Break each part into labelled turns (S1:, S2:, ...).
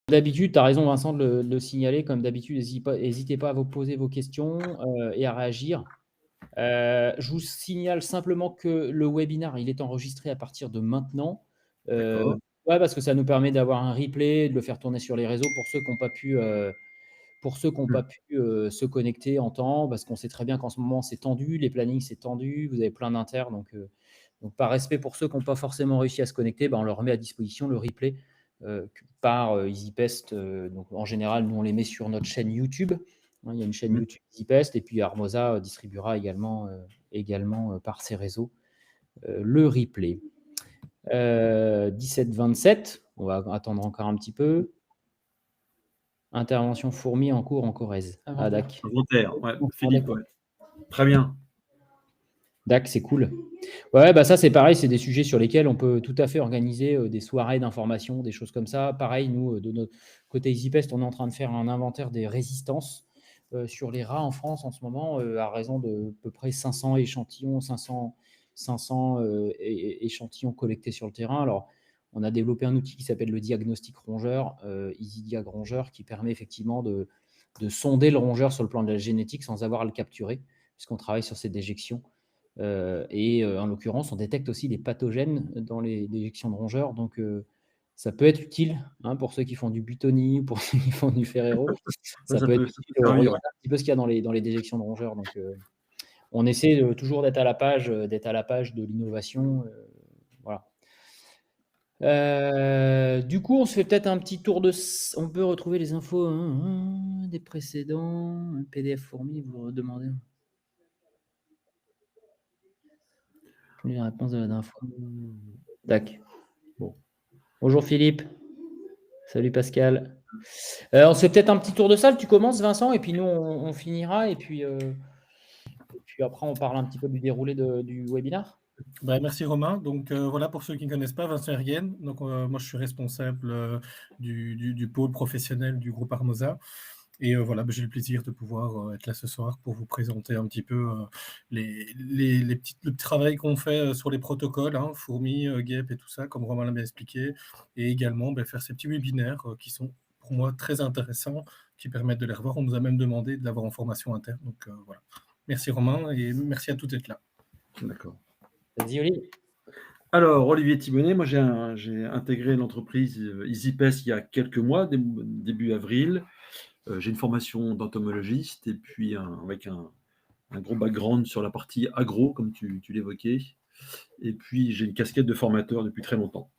S1: d'habitude, tu as raison Vincent de le signaler, comme d'habitude, n'hésitez pas à vous poser vos questions et à réagir. Je vous signale simplement que le webinar, il est enregistré à partir de maintenant.
S2: D'accord.
S1: Ouais, parce que ça nous permet d'avoir un replay, de le faire tourner sur les réseaux pour ceux qui n'ont pas pu, se connecter en temps, parce qu'on sait très bien qu'en ce moment, c'est tendu, les plannings, c'est tendu, vous avez plein d'inter. Donc par respect pour ceux qui n'ont pas forcément réussi à se connecter, on leur met à disposition le replay par EasyPest. Donc en général, nous, on les met sur notre chaîne YouTube. Il y a une chaîne YouTube EasyPest, et puis Armosa distribuera également par ses réseaux le replay. 17-27, on va attendre encore un petit peu. Intervention fourmi en cours en Corrèze. Ah, d'accord.
S2: Inventaire, ouais, Philippe, ouais. Très bien.
S1: D'accord, c'est cool. Ouais, ça c'est pareil, c'est des sujets sur lesquels on peut tout à fait organiser des soirées d'information, des choses comme ça. Pareil, nous, de notre côté EasyPest, on est en train de faire un inventaire des résistances sur les rats en France en ce moment, à raison de peu près 500 échantillons, 500 échantillons collectés sur le terrain. Alors, on a développé un outil qui s'appelle le diagnostic rongeur, EasyDiag rongeur, qui permet effectivement de sonder le rongeur sur le plan de la génétique sans avoir à le capturer, puisqu'on travaille sur ces déjections. En l'occurrence, on détecte aussi des pathogènes dans les déjections de rongeurs. Donc, ça peut être utile pour ceux qui font du Buitoni ou pour ceux qui font du Ferrero. Ça peut être utile de
S2: servir,
S1: regarder
S2: ouais.
S1: un petit peu ce qu'il y a dans les déjections de rongeurs. Donc, on essaie toujours d'être à la page de l'innovation. Voilà. Du coup, on se fait peut-être un petit tour on peut retrouver les infos des précédents. PDF fourmi, vous redemandez. La réponse de la dernière fois. D'accord. Bon. Bonjour Philippe. Salut Pascal. On se fait peut-être un petit tour de salle. Tu commences, Vincent, et puis nous, on finira. Et puis après, on parle un petit peu du déroulé du webinaire.
S3: Merci Romain. Donc voilà, pour ceux qui ne connaissent pas, Vincent Erguen. Donc moi, je suis responsable du pôle professionnel du groupe Armosa. Et voilà, j'ai le plaisir de pouvoir être là ce soir pour vous présenter un petit peu le petit travail qu'on fait sur les protocoles, fourmis, guêpes et tout ça, comme Romain l'a bien expliqué, et également faire ces petits webinaires qui sont pour moi très intéressants, qui permettent de les revoir. On nous a même demandé de l'avoir en formation interne. Donc voilà. Merci Romain et merci à tous d'être là.
S2: D'accord.
S1: Vas-y, Olivier.
S2: Alors, Olivier Thibonnet, moi j'ai intégré l'entreprise EasyPest il y a quelques mois, début avril. J'ai une formation d'entomologiste et puis avec un gros background sur la partie agro, comme tu l'évoquais. Et puis j'ai une casquette de formateur depuis très longtemps.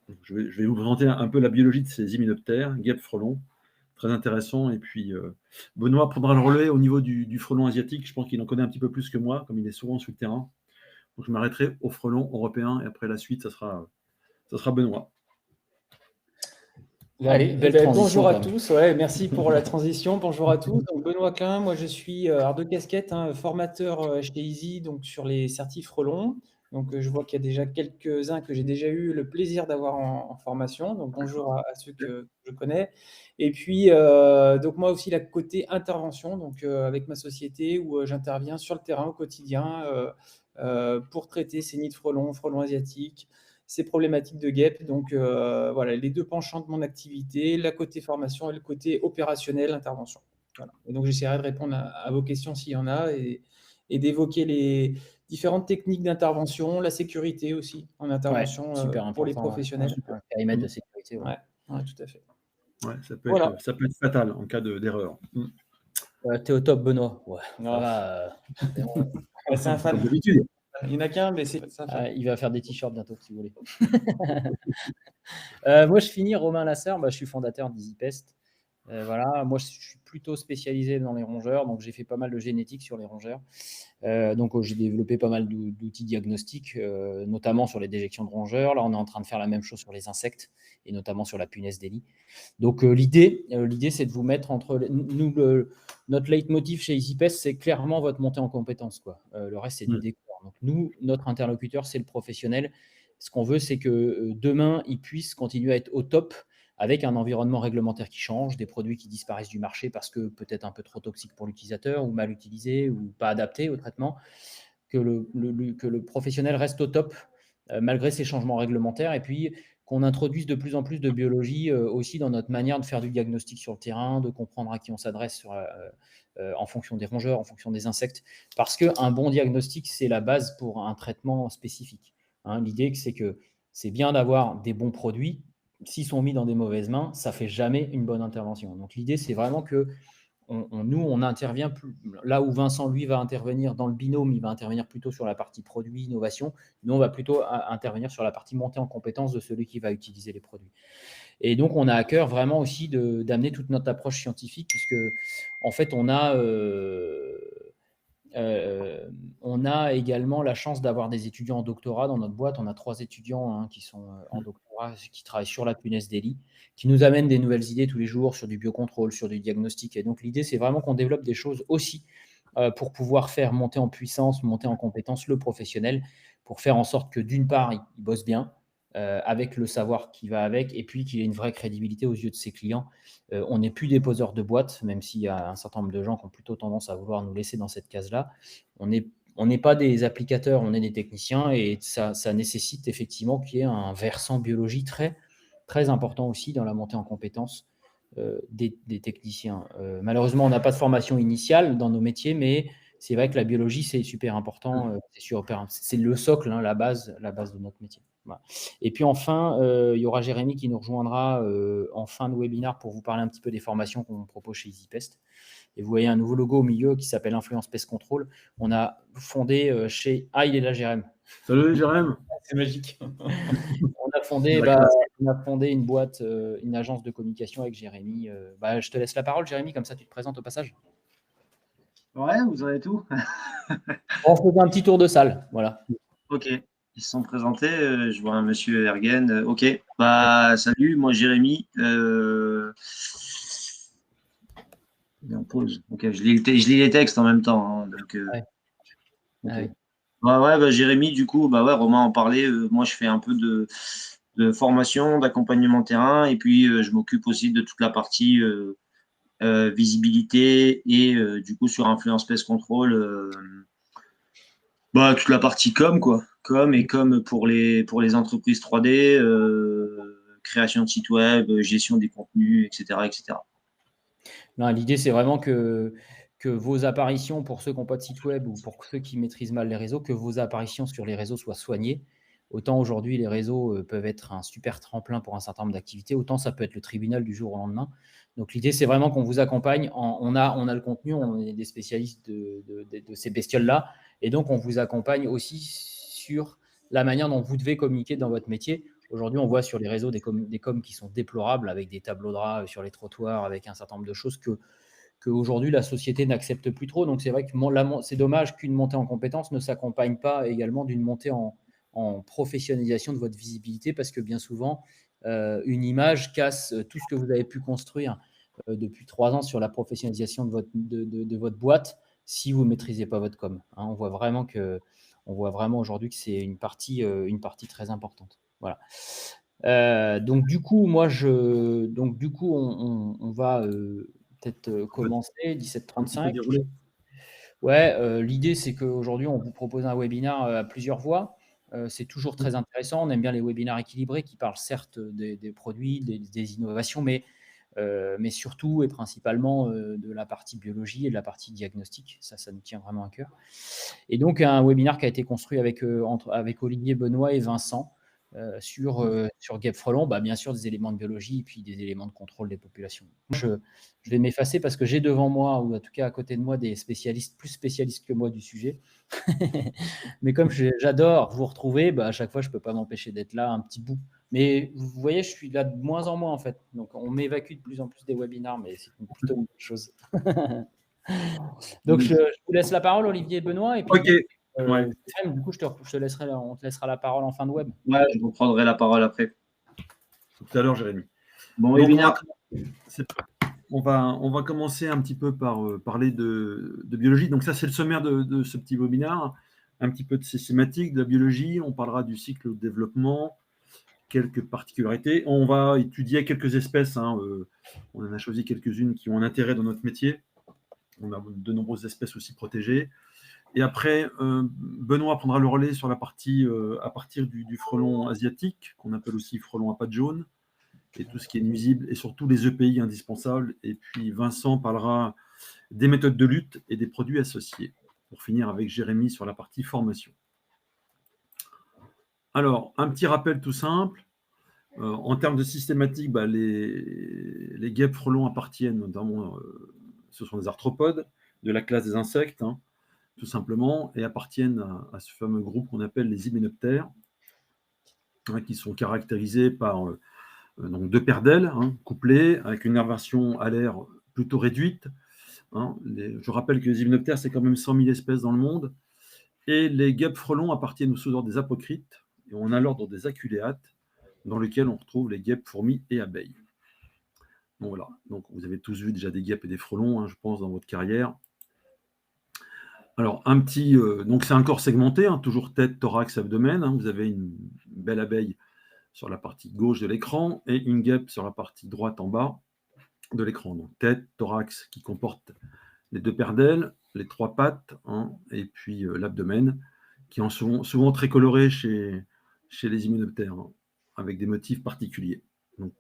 S2: Donc, je vais vous présenter un peu la biologie de ces hyménoptères, guêpes, frelons. Très intéressant. Et puis Benoît prendra le relais au niveau du frelon asiatique. Je pense qu'il en connaît un petit peu plus que moi, comme il est souvent sur le terrain. Donc je m'arrêterai au frelon européen et après la suite, ça sera Benoît.
S4: Allez, bonjour à tous. Merci pour la transition. Bonjour à tous. Donc, Benoît Klein, moi je suis deux casquettes, formateur chez Easy, donc sur les certifs frelons. Donc je vois qu'il y a déjà quelques-uns que j'ai déjà eu le plaisir d'avoir en formation. Donc bonjour à ceux que je connais. Et puis donc moi aussi la côté intervention, donc avec ma société où j'interviens sur le terrain au quotidien pour traiter ces nids de frelons asiatiques, ces problématiques de guêpes. Donc voilà, les deux penchants de mon activité, la côté formation et le côté opérationnel, intervention. Voilà. Et donc j'essaierai de répondre à vos questions s'il y en a et d'évoquer les différentes techniques d'intervention, la sécurité aussi en intervention pour les professionnels.
S1: Un périmètre de sécurité.
S4: Ouais, tout à fait.
S2: Ouais, ça peut être fatal en cas d'erreur.
S1: T'es au top, Benoît. Ouais.
S4: C'est un fan. Il n'y en a qu'un, mais c'est ça.
S1: Il va faire des t-shirts bientôt, si vous voulez. Moi, je finis, Romain Lasserre, je suis fondateur d'EasyPest. Voilà, moi, je suis plutôt spécialisé dans les rongeurs, donc j'ai fait pas mal de génétique sur les rongeurs. Donc, j'ai développé pas mal d'outils diagnostiques, notamment sur les déjections de rongeurs. Là, on est en train de faire la même chose sur les insectes, et notamment sur la punaise des lits. Donc, l'idée, c'est de vous mettre entre... notre leitmotiv chez EasyPest, c'est clairement votre montée en compétences, quoi. Le reste, c'est du décor. Donc, nous, notre interlocuteur, c'est le professionnel. Ce qu'on veut, c'est que demain, il puisse continuer à être au top avec un environnement réglementaire qui change, des produits qui disparaissent du marché parce que peut-être un peu trop toxiques pour l'utilisateur ou mal utilisés ou pas adaptés au traitement, que le professionnel reste au top malgré ces changements réglementaires. Et puis, qu'on introduise de plus en plus de biologie aussi dans notre manière de faire du diagnostic sur le terrain, de comprendre à qui on s'adresse en fonction des rongeurs, en fonction des insectes, parce qu'un bon diagnostic, c'est la base pour un traitement spécifique. Hein, l'idée, c'est que c'est bien d'avoir des bons produits. S'ils sont mis dans des mauvaises mains, ça ne fait jamais une bonne intervention. Donc l'idée, c'est vraiment que nous, on intervient plus, là où Vincent, lui, va intervenir dans le binôme, il va intervenir plutôt sur la partie produit, innovation. Nous, on va plutôt intervenir sur la partie montée en compétence de celui qui va utiliser les produits. Et donc, on a à cœur vraiment aussi d'amener toute notre approche scientifique, puisque, en fait, on a également la chance d'avoir des étudiants en doctorat dans notre boîte. On a 3 étudiants qui sont en doctorat, qui travaillent sur la punaise des lits, qui nous amènent des nouvelles idées tous les jours sur du biocontrôle, sur du diagnostic. Et donc, l'idée, c'est vraiment qu'on développe des choses aussi pour pouvoir faire monter en puissance, monter en compétence le professionnel, pour faire en sorte que, d'une part, il bosse bien, avec le savoir qui va avec, et puis qu'il ait une vraie crédibilité aux yeux de ses clients. On n'est plus des poseurs de boîtes, même s'il y a un certain nombre de gens qui ont plutôt tendance à vouloir nous laisser dans cette case-là. On n'est pas des applicateurs, on est des techniciens, et ça nécessite effectivement qu'il y ait un versant biologie très, très important aussi dans la montée en compétences des techniciens. Malheureusement, on n'a pas de formation initiale dans nos métiers, mais c'est vrai que la biologie, c'est super important. C'est le socle, la base de notre métier. Voilà. Et puis enfin, il y aura Jérémy qui nous rejoindra en fin de webinaire pour vous parler un petit peu des formations qu'on propose chez EasyPest. Et vous voyez un nouveau logo au milieu qui s'appelle Influence Pest Control. On a fondé chez... Ah, il est là, Jérémy.
S2: Salut, Jérémy.
S4: C'est magique.
S1: On a fondé une boîte, une agence de communication avec Jérémy. Je te laisse la parole, Jérémy, comme ça tu te présentes au passage.
S5: Ouais, vous avez tout.
S1: On fait un petit tour de salle, voilà.
S5: Ok, ils se sont présentés. Je vois un monsieur Ergen. Ok, salut, moi Jérémy. Il est en pause. Ok, je lis les textes en même temps. Hein, donc, okay. Jérémy, du coup, Romain en parlait. Moi, je fais un peu de formation, d'accompagnement terrain, et puis je m'occupe aussi de toute la partie visibilité et du coup sur Influence Pest Control. Toute la partie com, quoi. Com pour les entreprises 3D, création de sites web, gestion des contenus, etc. etc.
S1: Non, l'idée, c'est vraiment que vos apparitions, pour ceux qui n'ont pas de site web ou pour ceux qui maîtrisent mal les réseaux, que vos apparitions sur les réseaux soient soignées. Autant aujourd'hui, les réseaux peuvent être un super tremplin pour un certain nombre d'activités, autant ça peut être le tribunal du jour au lendemain. Donc, l'idée, c'est vraiment qu'on vous accompagne. On a le contenu, on est des spécialistes de ces bestioles-là. Et donc, on vous accompagne aussi sur la manière dont vous devez communiquer dans votre métier. Aujourd'hui, on voit sur les réseaux des coms qui sont déplorables, avec des tableaux de rats sur les trottoirs, avec un certain nombre de choses qu'aujourd'hui, la société n'accepte plus trop. Donc, c'est vrai que c'est dommage qu'une montée en compétences ne s'accompagne pas également d'une montée en professionnalisation de votre visibilité, parce que bien souvent, une image casse tout ce que vous avez pu construire depuis 3 ans sur la professionnalisation de votre boîte si vous ne maîtrisez pas votre com. Hein, on voit vraiment aujourd'hui que c'est une partie très importante. Voilà. Donc du coup, on va peut-être commencer 17h35. Ouais, l'idée c'est qu'aujourd'hui on vous propose un webinaire à plusieurs voix. C'est toujours très intéressant. On aime bien les webinaires équilibrés qui parlent certes des produits, des innovations, mais surtout et principalement de la partie biologie et de la partie diagnostic. Ça nous tient vraiment à cœur. Et donc, un webinaire qui a été construit avec Olivier Benoît et Vincent sur Guêpes Frelons, bien sûr des éléments de biologie et puis des éléments de contrôle des populations. Je vais m'effacer parce que j'ai devant moi, ou en tout cas à côté de moi, des spécialistes, plus spécialistes que moi du sujet. Mais comme j'adore vous retrouver, à chaque fois, je ne peux pas m'empêcher d'être là un petit bout. Mais vous voyez, je suis là de moins en moins en fait. Donc, on m'évacue de plus en plus des webinaires, mais c'est plutôt une bonne chose. Donc, je vous laisse la parole, Olivier et Benoît. Et puis, du coup, on te laissera la parole en fin de web.
S5: Ouais, je vous prendrai la parole après.
S2: Tout à l'heure, Jérémy.
S5: Bon webinaire.
S2: On va commencer un petit peu par parler de biologie. Donc ça, c'est le sommaire de ce petit webinaire. Un petit peu de systématique de la biologie. On parlera du cycle de développement, quelques particularités. On va étudier quelques espèces. On en a choisi quelques-unes qui ont un intérêt dans notre métier. On a de nombreuses espèces aussi protégées. Et après, Benoît prendra le relais sur la partie à partir du frelon asiatique, qu'on appelle aussi frelon à pattes jaunes, et tout ce qui est nuisible, et surtout les EPI indispensables. Et puis Vincent parlera des méthodes de lutte et des produits associés, pour finir avec Jérémy sur la partie formation. Alors, un petit rappel tout simple. En termes de systématique, les guêpes frelons appartiennent notamment, ce sont des arthropodes de la classe des insectes, hein, tout simplement, et appartiennent à ce fameux groupe qu'on appelle les hyménoptères, hein, qui sont caractérisés par donc 2 paires d'ailes, hein, couplées, avec une nervation alaire plutôt réduite. Hein. Je rappelle que les hyménoptères, c'est quand même 100 000 espèces dans le monde, et les guêpes frelons appartiennent au sous-ordre des apocrites, et on a l'ordre des aculéates, dans lequel on retrouve les guêpes, fourmis et abeilles. Donc voilà, donc vous avez tous vu déjà des guêpes et des frelons, hein, je pense, dans votre carrière. Alors, donc c'est un corps segmenté, hein, toujours tête, thorax, abdomen. Hein, vous avez une belle abeille sur la partie gauche de l'écran et une guêpe sur la partie droite en bas de l'écran. Donc tête, thorax qui comporte les 2 paires d'ailes, les 3 pattes, hein, et puis l'abdomen, qui en sont souvent très colorés chez les hyménoptères, hein, avec des motifs particuliers. Donc,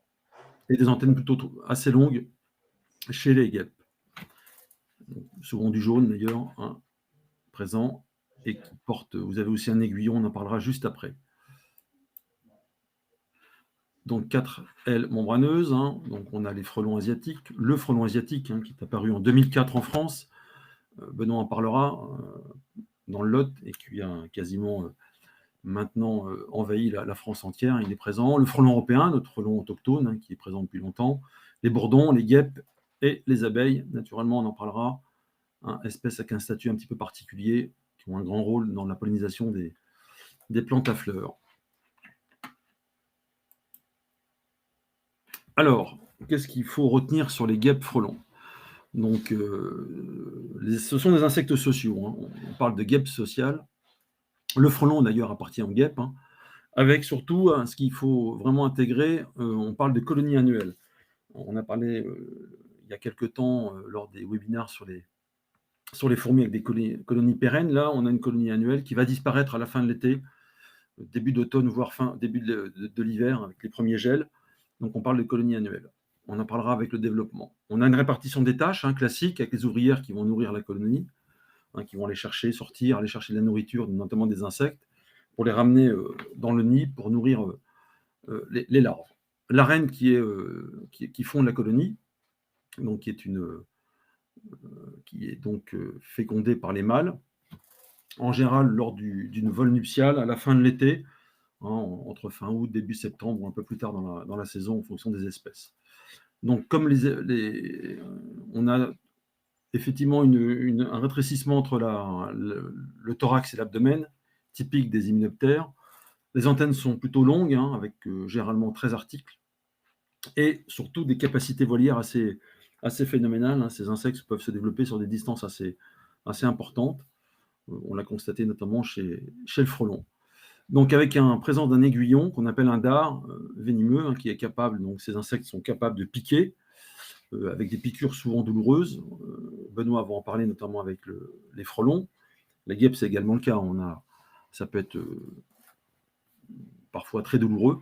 S2: et des antennes plutôt assez longues chez les guêpes. Donc, souvent du jaune d'ailleurs, hein, présent, et qui porte, vous avez aussi un aiguillon, on en parlera juste après. Donc 4 ailes membraneuses, hein, donc on a les frelons asiatiques, le frelon asiatique, hein, qui est apparu en 2004 en France, Benoît en parlera, dans le Lot, et qui a quasiment maintenant envahi la France entière, il est présent. Le frelon européen, notre frelon autochtone, hein, qui est présent depuis longtemps. Les bourdons, les guêpes et les abeilles, naturellement on en parlera, hein, espèces avec un statut un petit peu particulier, qui ont un grand rôle dans la pollinisation des plantes à fleurs. Alors, qu'est-ce qu'il faut retenir sur les guêpes frelons? Donc, ce sont des insectes sociaux, hein. On parle de guêpes sociales. Le frelon, d'ailleurs, appartient aux guêpes, hein, avec surtout ce qu'il faut vraiment intégrer, on parle de colonies annuelles. On a parlé il y a quelque temps lors des webinaires sur les fourmis avec des colonies pérennes. Là, on a une colonie annuelle qui va disparaître à la fin de l'été, début d'automne, voire début de l'hiver, avec les premiers gels. Donc, on parle de colonies annuelles. On en parlera avec le développement. On a une répartition des tâches, hein, classique, avec les ouvrières qui vont nourrir la colonie, hein, qui vont aller chercher, sortir, aller chercher de la nourriture, notamment des insectes, pour les ramener dans le nid pour nourrir les larves. La reine qui fonde la colonie, donc qui est donc fécondée par les mâles, en général lors d'une vol nuptiale à la fin de l'été, hein, entre fin août, début septembre ou un peu plus tard dans la saison en fonction des espèces. Donc comme on a effectivement un rétrécissement entre le thorax et l'abdomen, typique des hyménoptères. Les antennes sont plutôt longues, hein, avec généralement 13 articles, et surtout des capacités volières assez phénoménales, hein. Ces insectes peuvent se développer sur des distances assez importantes. On l'a constaté notamment chez le frelon. Donc avec présence d'un aiguillon qu'on appelle un dard venimeux, hein, qui est capable, donc ces insectes sont capables de piquer, avec des piqûres souvent douloureuses. Benoît va en parler notamment avec les frelons. Les guêpes, c'est également le cas. Ça peut être parfois très douloureux.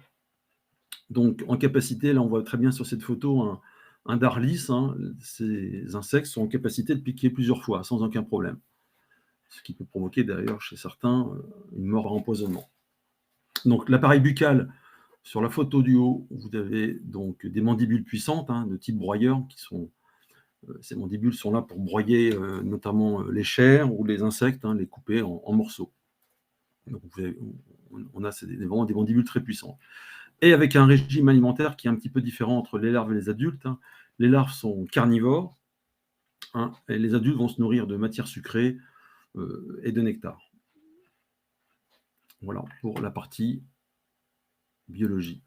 S2: Donc en capacité, là on voit très bien sur cette photo un dard lisse, hein. Ces insectes sont en capacité de piquer plusieurs fois sans aucun problème. Ce qui peut provoquer d'ailleurs chez certains une mort à empoisonnement. Donc l'appareil buccal, sur la photo du haut, vous avez donc des mandibules puissantes, hein, de type broyeur, ces mandibules sont là pour broyer notamment les chairs ou les insectes, hein, les couper en morceaux. Donc on a vraiment des mandibules très puissantes. Et avec un régime alimentaire qui est un petit peu différent entre les larves et les adultes, hein. Les larves sont carnivores, hein, et les adultes vont se nourrir de matières sucrées et de nectar. Voilà pour la partie biologie.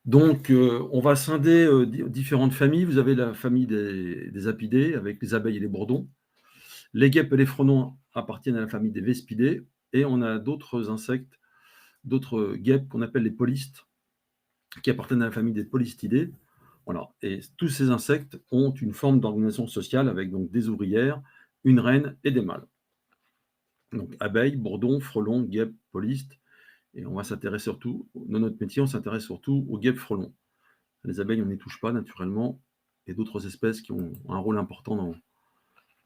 S2: Donc, on va scinder différentes familles. Vous avez la famille des apidés, avec les abeilles et les bourdons. Les guêpes et les frelons appartiennent à la famille des vespidés. Et on a d'autres insectes, d'autres guêpes qu'on appelle les polistes, qui appartiennent à la famille des polistidés. Voilà. Et tous ces insectes ont une forme d'organisation sociale avec donc des ouvrières, une reine et des mâles. Donc abeilles, bourdons, frelons, guêpes, polistes. Et on va s'intéresser surtout, dans notre métier, on s'intéresse surtout aux guêpes frelons. Les abeilles, on ne les touche pas naturellement, et d'autres espèces qui ont un rôle important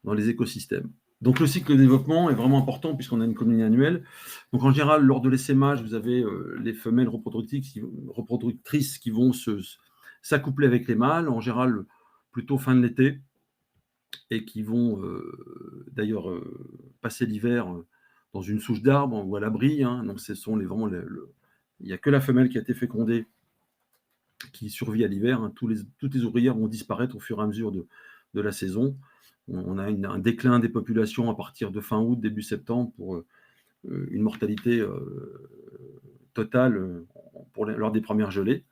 S2: dans les écosystèmes. Donc le cycle de développement est vraiment important puisqu'on a une colonie annuelle. Donc en général, lors de l'essaimage, vous avez les femelles reproductrices qui vont s'accoupler avec les mâles, en général plutôt fin de l'été, et qui vont d'ailleurs passer l'hiver dans une souche d'arbre ou à l'abri. Donc ce sont il n'y a que la femelle qui a été fécondée qui survit à l'hiver. Toutes les ouvrières vont disparaître au fur et à mesure de la saison. On a un déclin des populations à partir de fin août, début septembre, pour une mortalité totale lors des premières gelées.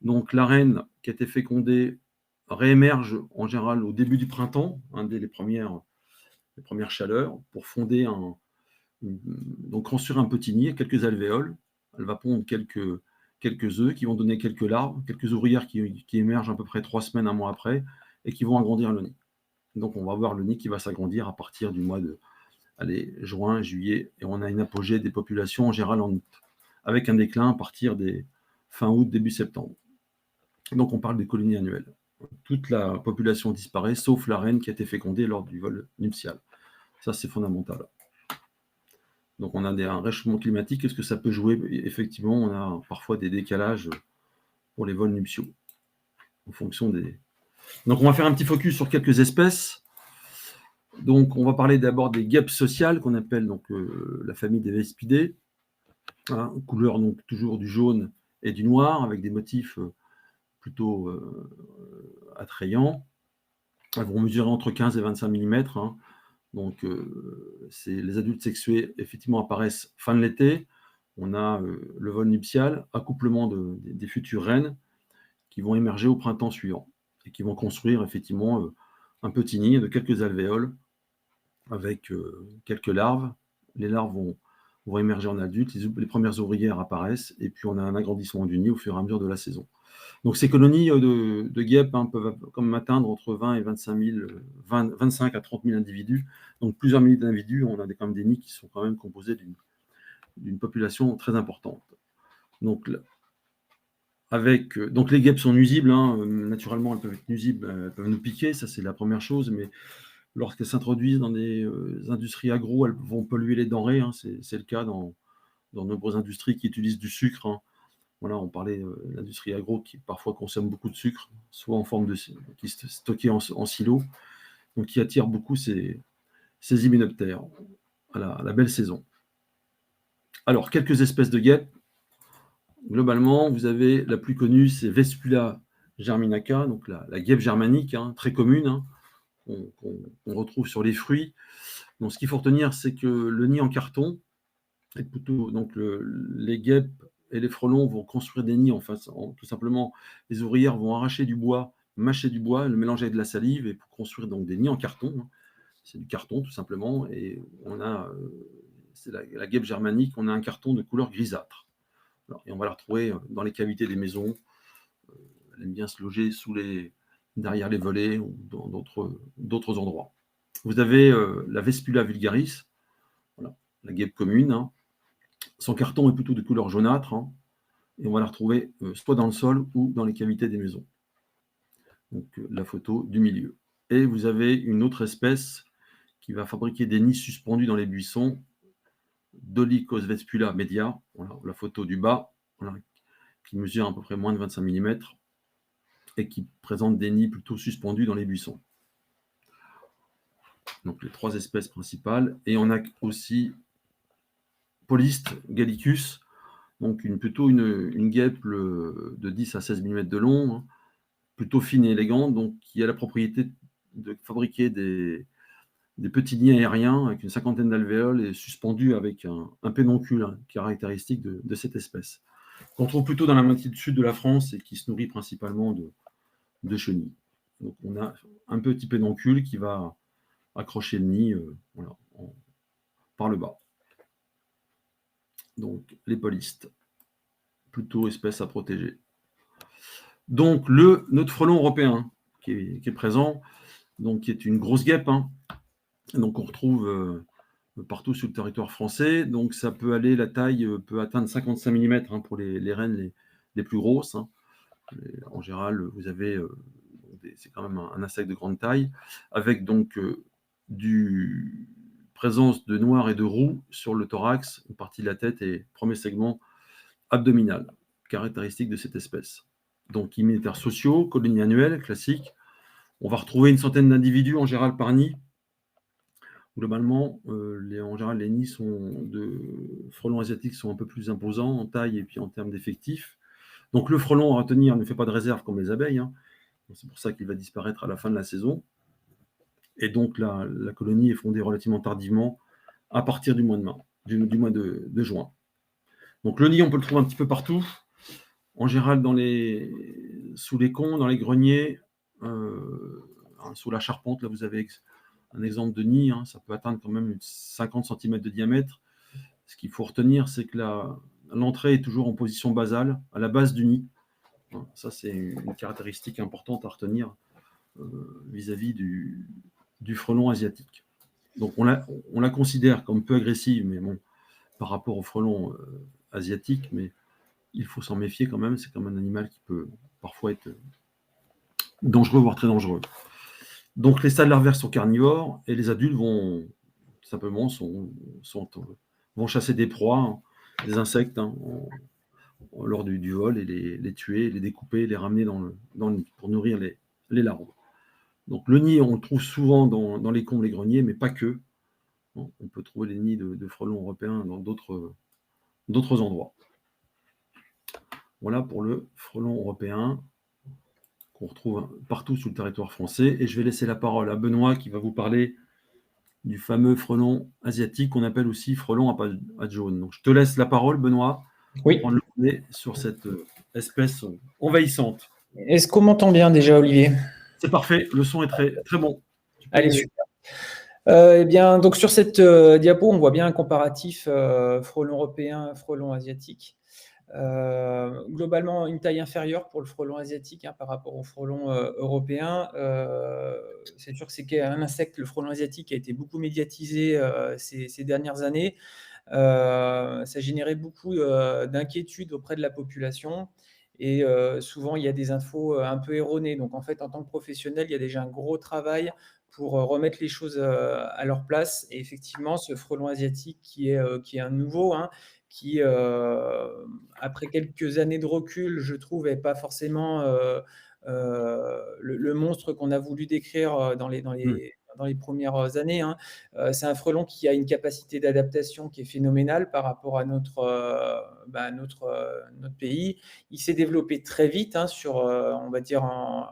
S2: Donc la reine qui a été fécondée réémerge en général au début du printemps, dès les premières chaleurs, pour fonder donc construire un petit nid, quelques alvéoles. Elle va pondre quelques œufs qui vont donner quelques larves, quelques ouvrières qui émergent à peu près 3 semaines, un mois après, et qui vont agrandir le nid. Donc on va voir le nid qui va s'agrandir à partir du mois de juin, juillet, et on a une apogée des populations en général en août, avec un déclin à partir des fin août, début septembre. Donc on parle des colonies annuelles. Toute la population disparaît, sauf la reine qui a été fécondée lors du vol nuptial. Ça, c'est fondamental. Donc on a un réchauffement climatique. Est-ce que ça peut jouer? Effectivement, on a parfois des décalages pour les vols nuptiaux, en fonction des... Donc on va faire un petit focus sur quelques espèces. Donc on va parler d'abord des guêpes sociales, qu'on appelle donc la famille des Vespidés, couleur donc toujours du jaune et du noir, avec des motifs plutôt attrayants. Elles vont mesurer entre 15 et 25 mm. Donc les adultes sexués effectivement apparaissent fin de l'été. On a le vol nuptial, accouplement des futures reines qui vont émerger au printemps suivant et qui vont construire effectivement un petit nid de quelques alvéoles avec quelques larves. Les larves vont émerger en adultes, les premières ouvrières apparaissent, et puis on a un agrandissement du nid au fur et à mesure de la saison. Donc ces colonies de guêpes peuvent comme atteindre entre 20 et 25 à 30 000 individus. Donc plusieurs milliers d'individus, on a quand même des nids qui sont quand même composés d'une population très importante. Donc les guêpes sont nuisibles, naturellement elles peuvent être nuisibles, elles peuvent nous piquer, ça c'est la première chose, mais lorsqu'elles s'introduisent dans des industries agro, elles vont polluer les denrées, c'est le cas dans de nombreuses industries qui utilisent du sucre. Voilà, on parlait de l'industrie agro qui parfois consomme beaucoup de sucre, soit en forme qui est stocké en silo, donc qui attire beaucoup ces hyménoptères à la belle saison. Alors, quelques espèces de guêpes. Globalement, vous avez la plus connue, c'est Vespula germinaca, donc la guêpe germanique, très commune, qu'on retrouve sur les fruits. Donc, ce qu'il faut retenir, c'est que le nid en carton est plutôt... Donc, les guêpes et les frelons vont construire des nids tout simplement, les ouvrières vont arracher du bois, mâcher du bois, le mélanger avec de la salive et pour construire donc des nids en carton. C'est du carton tout simplement, et on a, c'est la guêpe germanique, on a un carton de couleur grisâtre. Alors, et on va la retrouver dans les cavités des maisons. Elle aime bien se loger derrière les volets ou dans d'autres endroits. Vous avez la Vespula vulgaris, voilà, la guêpe commune. Son carton est plutôt de couleur jaunâtre, et on va la retrouver soit dans le sol ou dans les cavités des maisons. Donc la photo du milieu. Et vous avez une autre espèce qui va fabriquer des nids suspendus dans les buissons, Dolichos vespula media, voilà, la photo du bas, voilà, qui mesure à peu près moins de 25 mm et qui présente des nids plutôt suspendus dans les buissons. Donc les 3 espèces principales. Et on a aussi Poliste gallicus, donc plutôt une guêpe de 10 à 16 mm de long, plutôt fine et élégante, donc qui a la propriété de fabriquer des petits nids aériens avec une cinquantaine d'alvéoles et suspendus avec un pédoncule caractéristique de cette espèce, qu'on trouve plutôt dans la moitié sud de la France et qui se nourrit principalement de chenilles. Donc on a un petit pédoncule qui va accrocher le nid par le bas. Donc les polistes, plutôt espèce à protéger. Donc notre frelon européen qui est présent, donc qui est une grosse guêpe, Donc, on retrouve partout sur le territoire français. Donc, ça peut aller, la taille peut atteindre 55 mm pour les reines les plus grosses. En général, vous avez, c'est quand même un insecte de grande taille, avec donc du présence de noir et de roux sur le thorax, une partie de la tête et premier segment abdominal, caractéristique de cette espèce. Donc, immunitaires sociaux, colonies annuelles, classiques. On va retrouver une centaine d'individus en général par nid. Globalement, en général, les nids de frelons asiatiques sont un peu plus imposants en taille et puis en termes d'effectifs. Donc, le frelon à retenir ne fait pas de réserve comme les abeilles. C'est pour ça qu'il va disparaître à la fin de la saison. Et donc, la colonie est fondée relativement tardivement, à partir du mois de juin. Donc, le nid, on peut le trouver un petit peu partout. En général, sous les conds, dans les greniers, sous la charpente, là, vous avez un exemple de nid. Ça peut atteindre quand même 50 cm de diamètre. Ce qu'il faut retenir, c'est que l'entrée est toujours en position basale, à la base du nid. Ça, c'est une caractéristique importante à retenir vis-à-vis du frelon asiatique. Donc, on la considère comme peu agressive, mais bon, par rapport au frelon asiatique, mais il faut s'en méfier quand même. C'est comme un animal qui peut parfois être dangereux, voire très dangereux. Donc, les stades larvaires sont carnivores et les adultes vont simplement vont chasser des proies, des insectes, lors du vol et les tuer, les découper, les ramener dans le nid pour nourrir les larves. Donc, le nid, on le trouve souvent dans les combes, les greniers, mais pas que. On peut trouver les nids de frelons européens dans d'autres endroits. Voilà pour le frelon européen qu'on retrouve partout sur le territoire français. Et je vais laisser la parole à Benoît qui va vous parler du fameux frelon asiatique qu'on appelle aussi frelon à pattes jaunes. Donc, je te laisse la parole, Benoît, pour prendre le relais sur cette espèce envahissante.
S4: Est-ce qu'on m'entend bien déjà, Olivier?
S2: C'est parfait, le son est très, très bon.
S4: Allez, super. Eh bien, donc sur cette diapo, on voit bien un comparatif frelon européen, frelon asiatique. Globalement, une taille inférieure pour le frelon asiatique par rapport au frelon européen. C'est sûr que c'est un insecte, le frelon asiatique, qui a été beaucoup médiatisé ces dernières années. Ça générait beaucoup d'inquiétudes auprès de la population. Et souvent, il y a des infos un peu erronées. Donc, en fait, en tant que professionnel, il y a déjà un gros travail pour remettre les choses à leur place. Et effectivement, ce frelon asiatique qui est un nouveau, qui, après quelques années de recul, je trouve, n'est pas forcément le monstre qu'on a voulu décrire dans les premières années. C'est un frelon qui a une capacité d'adaptation qui est phénoménale par rapport à notre pays. Il s'est développé très vite sur, on va dire, en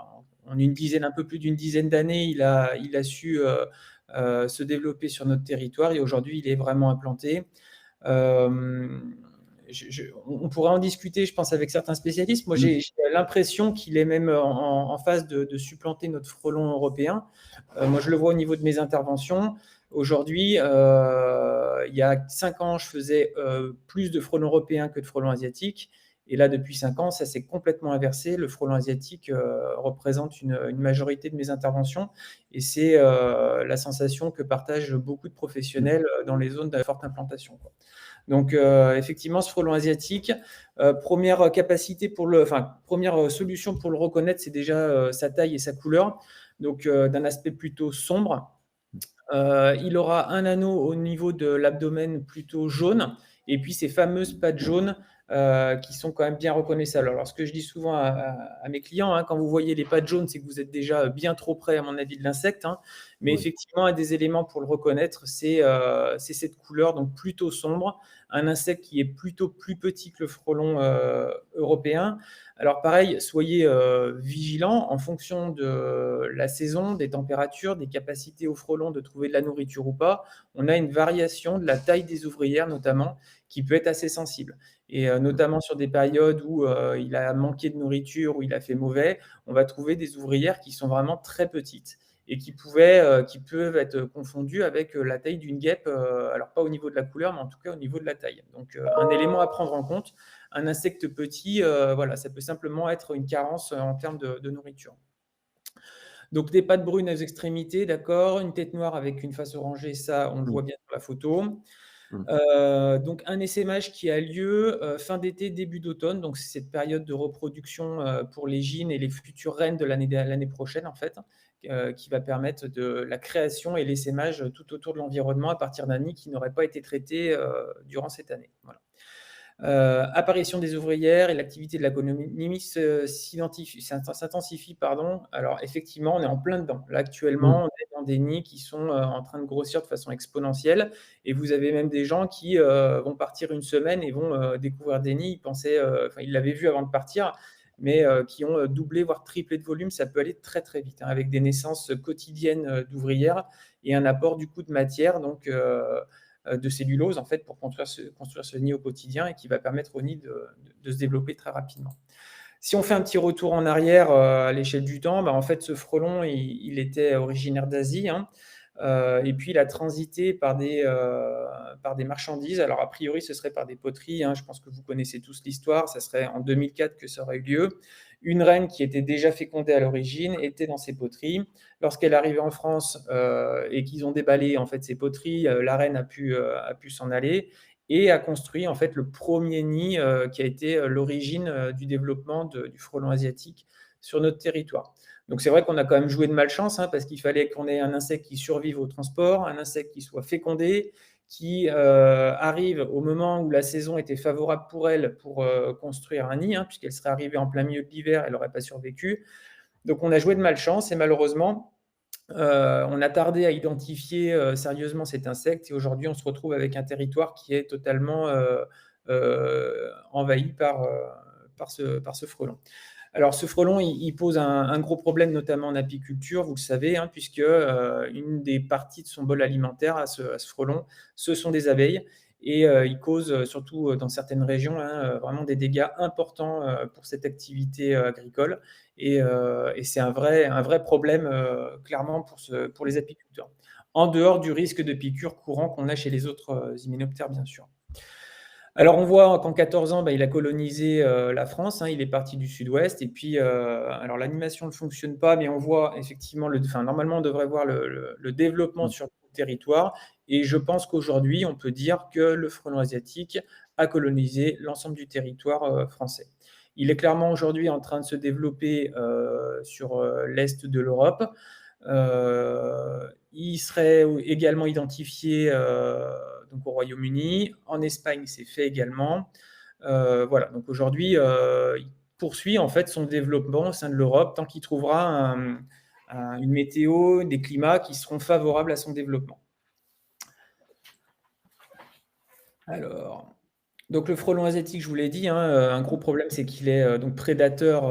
S4: un peu plus d'une dizaine d'années. Il a su se développer sur notre territoire et aujourd'hui, il est vraiment implanté. On pourrait en discuter, je pense, avec certains spécialistes. Moi, j'ai l'impression qu'il est même en phase de supplanter notre frelon européen. Moi, je le vois au niveau de mes interventions. Aujourd'hui, il y a 5 ans, je faisais plus de frelons européens que de frelons asiatiques. Et là, depuis 5 ans, ça s'est complètement inversé. Le frelon asiatique représente une majorité de mes interventions. Et c'est la sensation que partagent beaucoup de professionnels dans les zones de forte implantation, quoi. Donc, effectivement, ce frelon asiatique, première solution pour le reconnaître, c'est déjà sa taille et sa couleur. Donc, d'un aspect plutôt sombre. Il aura un anneau au niveau de l'abdomen plutôt jaune, et puis ces fameuses pattes jaunes qui sont quand même bien reconnaissables. Alors, ce que je dis souvent à mes clients, quand vous voyez les pattes jaunes, c'est que vous êtes déjà bien trop près, à mon avis, de l'insecte. Mais effectivement, un des éléments pour le reconnaître, c'est cette couleur, donc plutôt sombre, un insecte qui est plutôt plus petit que le frelon européen. Alors pareil, soyez vigilants en fonction de la saison, des températures, des capacités au frelon de trouver de la nourriture ou pas. On a une variation de la taille des ouvrières notamment qui peut être assez sensible. Et notamment sur des périodes où il a manqué de nourriture, où il a fait mauvais, on va trouver des ouvrières qui sont vraiment très petites et qui peuvent être confondues avec la taille d'une guêpe, alors pas au niveau de la couleur, mais en tout cas au niveau de la taille. Donc un élément à prendre en compte, un insecte petit, ça peut simplement être une carence en termes de nourriture. Donc, des pattes brunes aux extrémités, d'accord, une tête noire avec une face orangée, ça, on le voit bien sur la photo. Donc, un essaimage qui a lieu fin d'été, début d'automne. Donc, c'est cette période de reproduction pour les gynes et les futures reines de l'année prochaine, en fait, qui va permettre de la création et l'essaimage tout autour de l'environnement à partir d'un nid qui n'aurait pas été traité durant cette année. Voilà. Apparition des ouvrières et l'activité de la colonie s'intensifie. Alors effectivement, on est en plein dedans. Là, actuellement, on est dans des nids qui sont en train de grossir de façon exponentielle. Et vous avez même des gens qui vont partir une semaine et vont découvrir des nids. Ils l'avaient vu avant de partir, mais qui ont doublé, voire triplé de volume. Ça peut aller très, très vite, avec des naissances quotidiennes d'ouvrières et un apport du coup de matière. Donc, de cellulose en fait pour construire ce nid au quotidien et qui va permettre au nid de se développer très rapidement. Si on fait un petit retour en arrière à l'échelle du temps, en fait ce frelon il était originaire d'Asie, et puis il a transité par des marchandises. Alors a priori ce serait par des poteries, je pense que vous connaissez tous l'histoire, ça serait en 2004 que ça aurait eu lieu. Une reine qui était déjà fécondée à l'origine était dans ces poteries. Lorsqu'elle est arrivée en France et qu'ils ont déballé en fait ces poteries, la reine a pu s'en aller et a construit en fait le premier nid qui a été l'origine du développement du frelon asiatique sur notre territoire. Donc c'est vrai qu'on a quand même joué de malchance parce qu'il fallait qu'on ait un insecte qui survive au transport, un insecte qui soit fécondé, qui arrive au moment où la saison était favorable pour elle pour construire un nid, puisqu'elle serait arrivée en plein milieu de l'hiver, elle n'aurait pas survécu. Donc on a joué de malchance et malheureusement, on a tardé à identifier sérieusement cet insecte et aujourd'hui on se retrouve avec un territoire qui est totalement envahi par ce frelon. Alors ce frelon, il pose un gros problème notamment en apiculture, vous le savez, puisque une des parties de son bol alimentaire à ce frelon, ce sont des abeilles. Et il cause, surtout dans certaines régions, vraiment des dégâts importants pour cette activité agricole. Et c'est un vrai problème, clairement, pour les apiculteurs. En dehors du risque de piqûre courant qu'on a chez les autres hyménoptères, bien sûr. Alors, on voit qu'en 14 ans, il a colonisé la France. Il est parti du sud-ouest. Et puis, alors l'animation ne fonctionne pas, mais on voit effectivement, normalement, on devrait voir le développement sur le territoire. Et je pense qu'aujourd'hui, on peut dire que le frelon asiatique a colonisé l'ensemble du territoire français. Il est clairement aujourd'hui en train de se développer sur l'est de l'Europe. Il serait également identifié donc au Royaume-Uni. En Espagne, c'est fait également. Voilà, donc aujourd'hui, il poursuit en fait son développement au sein de l'Europe tant qu'il trouvera une météo, des climats qui seront favorables à son développement. Alors, donc le frelon asiatique, je vous l'ai dit, un gros problème, c'est qu'il est donc prédateur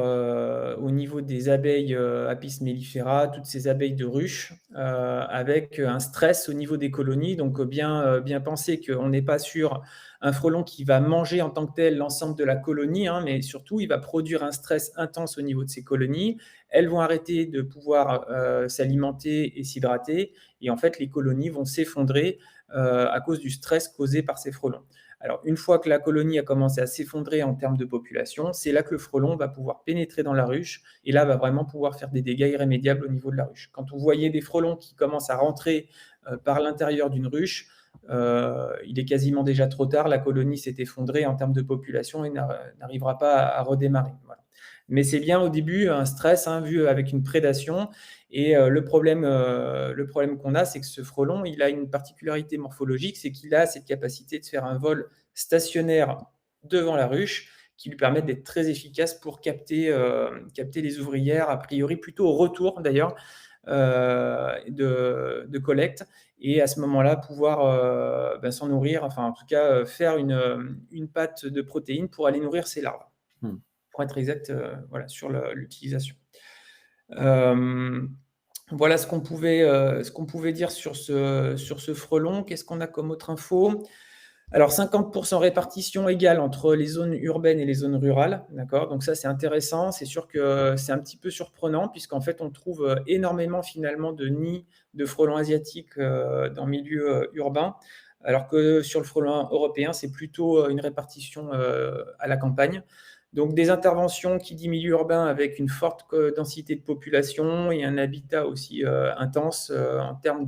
S4: au niveau des abeilles Apis mellifera, toutes ces abeilles de ruche, avec un stress au niveau des colonies. Donc bien penser qu'on n'est pas sur un frelon qui va manger en tant que tel l'ensemble de la colonie, mais surtout il va produire un stress intense au niveau de ces colonies. Elles vont arrêter de pouvoir s'alimenter et s'hydrater, et en fait les colonies vont s'effondrer à cause du stress causé par ces frelons. Alors, une fois que la colonie a commencé à s'effondrer en termes de population, c'est là que le frelon va pouvoir pénétrer dans la ruche et là va vraiment pouvoir faire des dégâts irrémédiables au niveau de la ruche. Quand vous voyez des frelons qui commencent à rentrer par l'intérieur d'une ruche, il est quasiment déjà trop tard, la colonie s'est effondrée en termes de population et n'arrivera pas à redémarrer. Voilà. Mais c'est bien au début un stress vu avec une prédation. Et le problème qu'on a, c'est que ce frelon, il a une particularité morphologique, c'est qu'il a cette capacité de faire un vol stationnaire devant la ruche qui lui permet d'être très efficace pour capter les ouvrières, a priori plutôt au retour d'ailleurs, de collecte, et à ce moment-là pouvoir s'en nourrir, enfin en tout cas faire une pâte de protéines pour aller nourrir ses larves, pour être exact sur l'utilisation. Voilà ce qu'on pouvait dire sur ce frelon. Qu'est-ce qu'on a comme autre info ? Alors 50% répartition égale entre les zones urbaines et les zones rurales, d'accord ? Donc ça c'est intéressant, c'est sûr que c'est un petit peu surprenant puisqu'en fait on trouve énormément finalement de nids de frelons asiatiques dans le milieu urbain, alors que sur le frelon européen c'est plutôt une répartition à la campagne. Donc, des interventions qui dit milieu urbain avec une forte densité de population et un habitat aussi intense en termes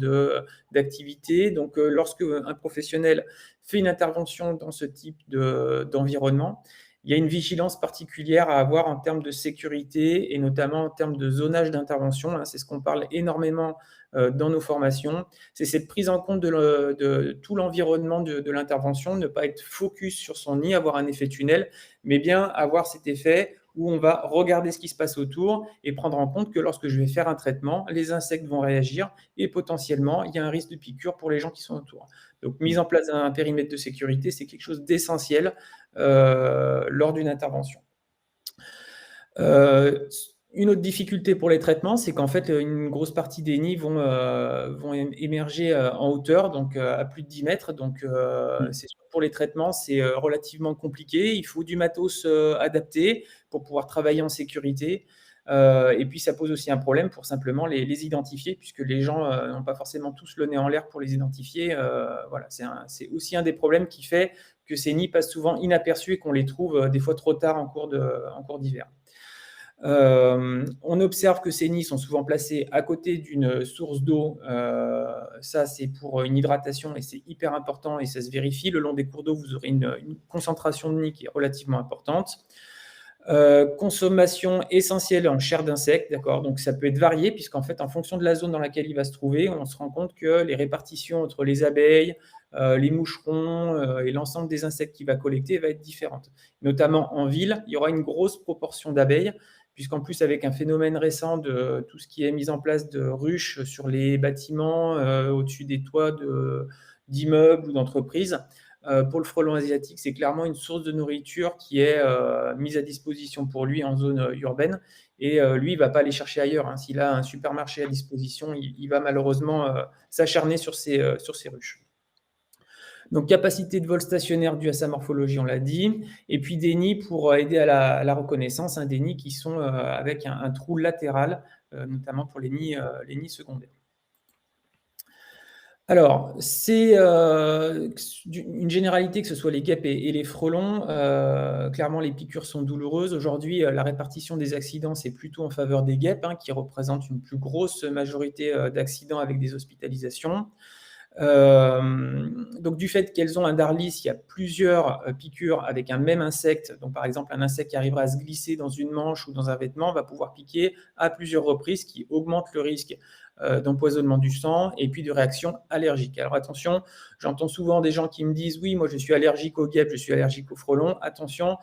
S4: d'activité. Donc, lorsque un professionnel fait une intervention dans ce type d'environnement, il y a une vigilance particulière à avoir en termes de sécurité et notamment en termes de zonage d'intervention. C'est ce qu'on parle énormément dans nos formations. C'est cette prise en compte de tout l'environnement de l'intervention, ne pas être focus sur son nid, avoir un effet tunnel, mais bien avoir cet effet où on va regarder ce qui se passe autour et prendre en compte que lorsque je vais faire un traitement, les insectes vont réagir et potentiellement, il y a un risque de piqûre pour les gens qui sont autour. Donc, mise en place d'un périmètre de sécurité, c'est quelque chose d'essentiel lors d'une intervention. Une autre difficulté pour les traitements, c'est qu'en fait, une grosse partie des nids vont émerger en hauteur, donc à plus de 10 mètres. Donc, c'est sûr, pour les traitements, c'est relativement compliqué. Il faut du matos adapté pour pouvoir travailler en sécurité. Et puis, ça pose aussi un problème pour simplement les identifier, puisque les gens n'ont pas forcément tous le nez en l'air pour les identifier. Voilà, c'est aussi un des problèmes qui fait que ces nids passent souvent inaperçus et qu'on les trouve des fois trop tard en cours d'hiver. On observe que ces nids sont souvent placés à côté d'une source d'eau. Ça, c'est pour une hydratation et c'est hyper important et ça se vérifie. Le long des cours d'eau, vous aurez une concentration de nids qui est relativement importante. Consommation essentielle en chair d'insectes, d'accord. Donc ça peut être varié puisqu'en fait, en fonction de la zone dans laquelle il va se trouver, on se rend compte que les répartitions entre les abeilles, les moucherons et l'ensemble des insectes qu'il va collecter va être différente. Notamment en ville, il y aura une grosse proportion d'abeilles puisqu'en plus, avec un phénomène récent de tout ce qui est mis en place de ruches sur les bâtiments, au-dessus des toits d'immeubles ou d'entreprises, pour le frelon asiatique, c'est clairement une source de nourriture qui est mise à disposition pour lui en zone urbaine. Et lui, il ne va pas aller chercher ailleurs. S'il a un supermarché à disposition, il va malheureusement s'acharner sur ces ruches. Donc, capacité de vol stationnaire due à sa morphologie, on l'a dit. Et puis, des nids pour aider à la reconnaissance, des nids qui sont avec un trou latéral, notamment pour les nids secondaires. Alors, c'est une généralité que ce soit les guêpes et les frelons. Clairement, les piqûres sont douloureuses. Aujourd'hui, la répartition des accidents, c'est plutôt en faveur des guêpes, qui représentent une plus grosse majorité d'accidents avec des hospitalisations. Donc, du fait qu'elles ont un darlis, il y a plusieurs piqûres avec un même insecte. Donc, par exemple, un insecte qui arrivera à se glisser dans une manche ou dans un vêtement va pouvoir piquer à plusieurs reprises, qui augmente le risque d'empoisonnement du sang et puis de réaction allergique. Alors attention, j'entends souvent des gens qui me disent « Oui, moi je suis allergique aux guêpes, je suis allergique aux frelons ». Attention,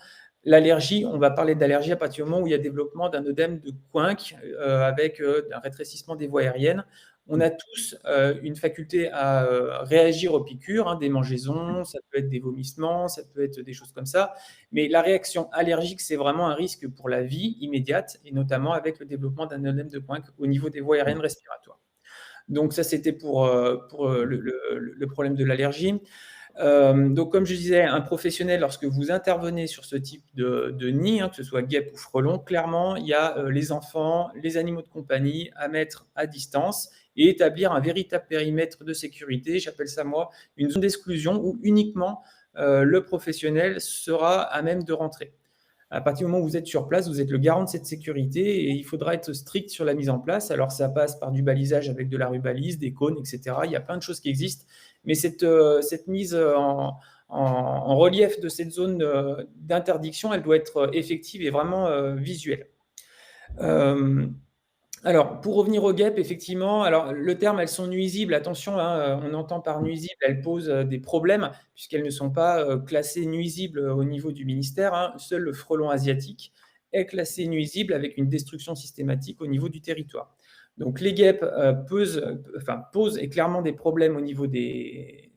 S4: l'allergie, on va parler d'allergie à partir du moment où il y a développement d'un œdème de Quincke avec un rétrécissement des voies aériennes. On a tous une faculté à réagir aux piqûres, des démangeaisons, ça peut être des vomissements, ça peut être des choses comme ça. Mais la réaction allergique, c'est vraiment un risque pour la vie immédiate, et notamment avec le développement d'un œdème de Quincke au niveau des voies aériennes respiratoires. Donc ça, c'était pour le problème de l'allergie. Donc, comme je disais, un professionnel, lorsque vous intervenez sur ce type de nid, que ce soit guêpe ou frelon, clairement, il y a les enfants, les animaux de compagnie à mettre à distance et établir un véritable périmètre de sécurité. J'appelle ça, moi, une zone d'exclusion où uniquement le professionnel sera à même de rentrer. À partir du moment où vous êtes sur place, vous êtes le garant de cette sécurité et il faudra être strict sur la mise en place. Alors, ça passe par du balisage avec de la rubalise, des cônes, etc. Il y a plein de choses qui existent. Mais cette mise en relief de cette zone d'interdiction, elle doit être effective et vraiment visuelle. Alors, pour revenir aux guêpes, effectivement, alors le terme, elles sont nuisibles. Attention, on entend par nuisibles, elles posent des problèmes puisqu'elles ne sont pas classées nuisibles au niveau du ministère. Seul le frelon asiatique est classé nuisible avec une destruction systématique au niveau du territoire. Donc, les guêpes posent clairement des problèmes au niveau des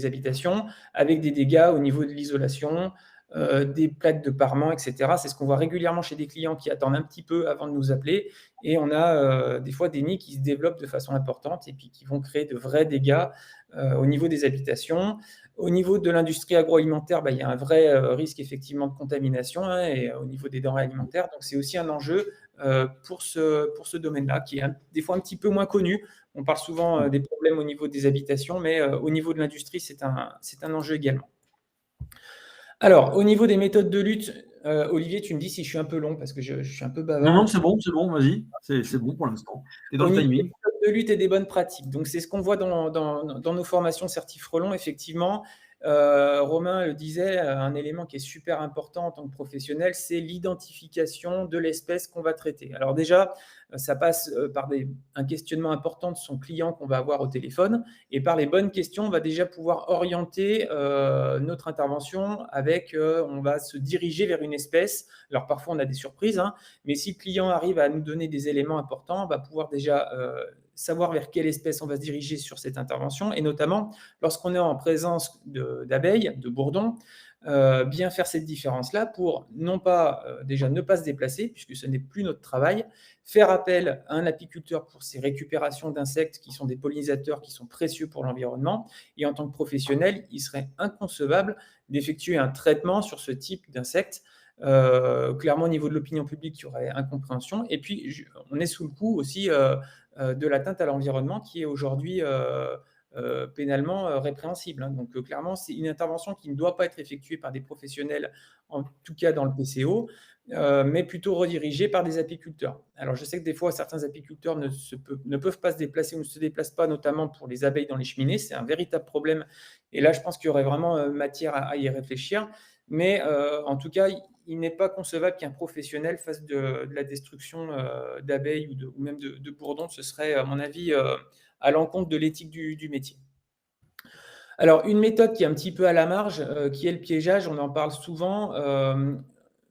S4: habitations, avec des dégâts au niveau de l'isolation, des plaques de parement, etc. C'est ce qu'on voit régulièrement chez des clients qui attendent un petit peu avant de nous appeler. Et on a des fois des nids qui se développent de façon importante et puis qui vont créer de vrais dégâts au niveau des habitations. Au niveau de l'industrie agroalimentaire, il y a un vrai risque effectivement de contamination et au niveau des denrées alimentaires. Donc, c'est aussi un enjeu pour ce domaine-là, qui est des fois un petit peu moins connu. On parle souvent des problèmes au niveau des habitations, mais au niveau de l'industrie, c'est un enjeu également. Alors, au niveau des méthodes de lutte, Olivier, tu me dis si je suis un peu long parce que je suis un peu
S2: Non,
S4: bavard.
S2: non, c'est bon, vas-y. C'est bon pour l'instant. Tu es dans
S4: Au
S2: le
S4: niveau
S2: timing.
S4: de lutte et des bonnes pratiques. Donc, c'est ce qu'on voit dans nos formations Certif Frelon, effectivement. Romain le disait, un élément qui est super important en tant que professionnel, c'est l'identification de l'espèce qu'on va traiter. Alors déjà, ça passe par un questionnement important de son client qu'on va avoir au téléphone, et par les bonnes questions, on va déjà pouvoir orienter notre intervention avec, on va se diriger vers une espèce. Alors parfois, on a des surprises, hein, mais si le client arrive à nous donner des éléments importants, on va pouvoir déjà savoir vers quelle espèce on va se diriger sur cette intervention, et notamment lorsqu'on est en présence d'abeilles, de bourdons, bien faire cette différence-là pour non pas déjà ne pas se déplacer, puisque ce n'est plus notre travail, faire appel à un apiculteur pour ces récupérations d'insectes qui sont des pollinisateurs qui sont précieux pour l'environnement, et en tant que professionnel, il serait inconcevable d'effectuer un traitement sur ce type d'insectes. Clairement, au niveau de l'opinion publique, il y aurait incompréhension. Et puis, on est sous le coup aussi de l'atteinte à l'environnement qui est aujourd'hui pénalement répréhensible, hein. Donc, clairement, c'est une intervention qui ne doit pas être effectuée par des professionnels, en tout cas dans le PCO, mais plutôt redirigée par des apiculteurs. Alors, je sais que des fois, certains apiculteurs ne peuvent pas se déplacer ou ne se déplacent pas, notamment pour les abeilles dans les cheminées. C'est un véritable problème. Et là, je pense qu'il y aurait vraiment matière à y réfléchir. Mais en tout cas, il n'est pas concevable qu'un professionnel fasse de la destruction d'abeilles ou même de bourdons. Ce serait, à mon avis, à l'encontre de l'éthique du métier. Alors, une méthode qui est un petit peu à la marge, qui est le piégeage, on en parle souvent.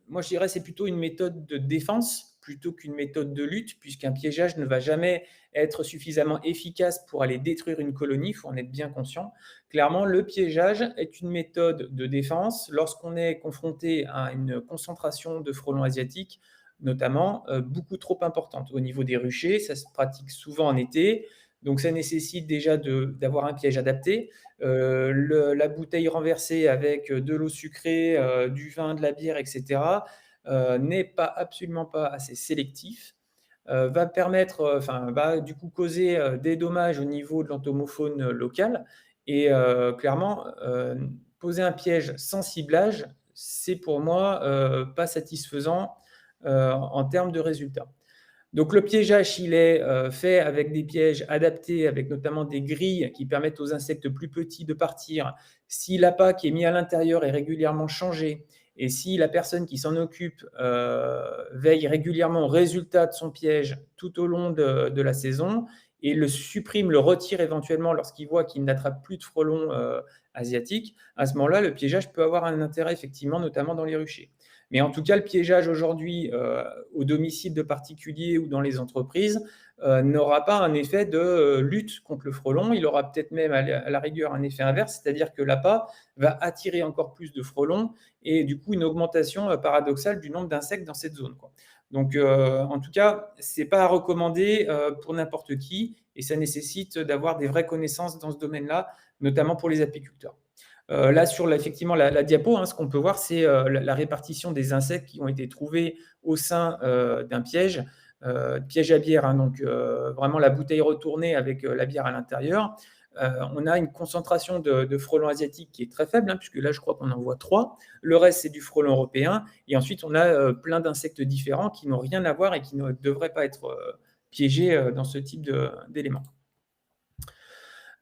S4: Moi, je dirais que c'est plutôt une méthode de défense plutôt qu'une méthode de lutte, puisqu'un piégeage ne va jamais être suffisamment efficace pour aller détruire une colonie, il faut en être bien conscient. Clairement, le piégeage est une méthode de défense lorsqu'on est confronté à une concentration de frelons asiatiques, notamment beaucoup trop importante. Au niveau des ruchers, ça se pratique souvent en été, donc ça nécessite déjà d'avoir un piège adapté. La bouteille renversée avec de l'eau sucrée, du vin, de la bière, etc., n'est absolument pas assez sélectif, va du coup causer des dommages au niveau de l'entomofaune locale. Et clairement, poser un piège sans ciblage, c'est pour moi pas satisfaisant en termes de résultats. Donc le piégeage, il est fait avec des pièges adaptés, avec notamment des grilles qui permettent aux insectes plus petits de partir. Si l'appât qui est mis à l'intérieur est régulièrement changé, et si la personne qui s'en occupe veille régulièrement au résultat de son piège tout au long de la saison, et le supprime, le retire éventuellement lorsqu'il voit qu'il n'attrape plus de frelons asiatiques, à ce moment-là, le piégeage peut avoir un intérêt, effectivement, notamment dans les ruchers. Mais en tout cas, le piégeage aujourd'hui au domicile de particuliers ou dans les entreprises n'aura pas un effet de lutte contre le frelon. Il aura peut-être même à la rigueur un effet inverse, c'est-à-dire que l'appât va attirer encore plus de frelons et du coup une augmentation paradoxale du nombre d'insectes dans cette zone, quoi. Donc, en tout cas, ce n'est pas à recommander pour n'importe qui, et ça nécessite d'avoir des vraies connaissances dans ce domaine-là, notamment pour les apiculteurs. Là, sur effectivement la diapo, hein, ce qu'on peut voir, c'est la répartition des insectes qui ont été trouvés au sein d'un piège à bière, hein, donc vraiment la bouteille retournée avec la bière à l'intérieur. On a une concentration de frelons asiatiques qui est très faible, hein, puisque là, je crois qu'on en voit 3. Le reste, c'est du frelon européen. Et ensuite, on a plein d'insectes différents qui n'ont rien à voir et qui ne devraient pas être piégés dans ce type d'éléments.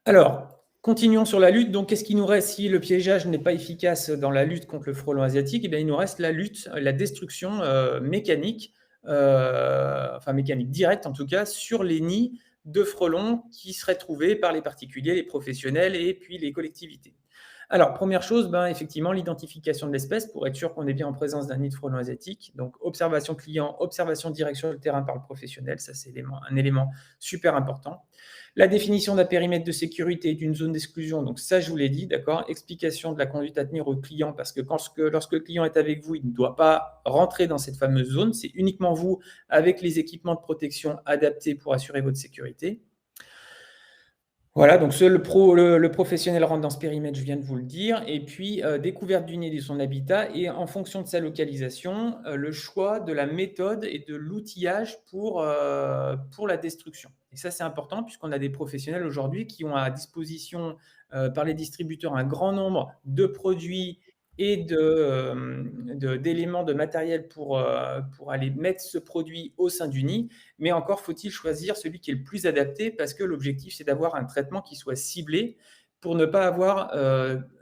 S4: Alors, continuons sur la lutte. Donc, qu'est-ce qui nous reste si le piégeage n'est pas efficace dans la lutte contre le frelon asiatique? Eh bien, il nous reste la destruction mécanique, mécanique directe en tout cas, sur les nids de frelons qui seraient trouvés par les particuliers, les professionnels et puis les collectivités. Alors, première chose, effectivement, l'identification de l'espèce pour être sûr qu'on est bien en présence d'un nid de frelon asiatique. Donc, observation client, observation directe sur le terrain par le professionnel, ça c'est un élément super important. La définition d'un périmètre de sécurité et d'une zone d'exclusion, donc ça je vous l'ai dit, d'accord. Explication de la conduite à tenir au client, parce que lorsque le client est avec vous, il ne doit pas rentrer dans cette fameuse zone, c'est uniquement vous avec les équipements de protection adaptés pour assurer votre sécurité. Voilà, donc le professionnel rentre dans ce périmètre, je viens de vous le dire, et puis découverte du nid et de son habitat, et en fonction de sa localisation, le choix de la méthode et de l'outillage pour la destruction. Et ça, c'est important puisqu'on a des professionnels aujourd'hui qui ont à disposition par les distributeurs un grand nombre de produits et d'éléments de matériel pour aller mettre ce produit au sein du nid, mais encore faut-il choisir celui qui est le plus adapté parce que l'objectif, c'est d'avoir un traitement qui soit ciblé pour ne pas avoir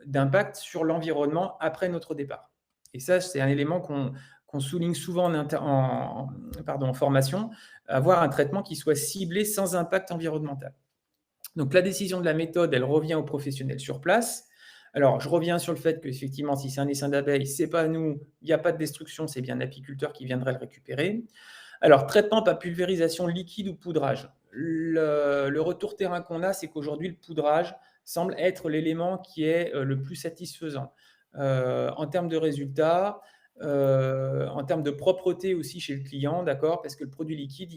S4: d'impact sur l'environnement après notre départ. Et ça, c'est un élément qu'on souligne souvent en formation, avoir un traitement qui soit ciblé sans impact environnemental. Donc, la décision de la méthode, elle revient aux professionnels sur place. Alors, je reviens sur le fait qu'effectivement, si c'est un essaim d'abeilles, ce n'est pas nous, il n'y a pas de destruction, c'est bien l'apiculteur qui viendrait le récupérer. Alors, traitement par pulvérisation liquide ou poudrage. Le retour terrain qu'on a, c'est qu'aujourd'hui, le poudrage semble être l'élément qui est le plus satisfaisant. En termes de résultats, en termes de propreté aussi chez le client, d'accord, parce que le produit liquide,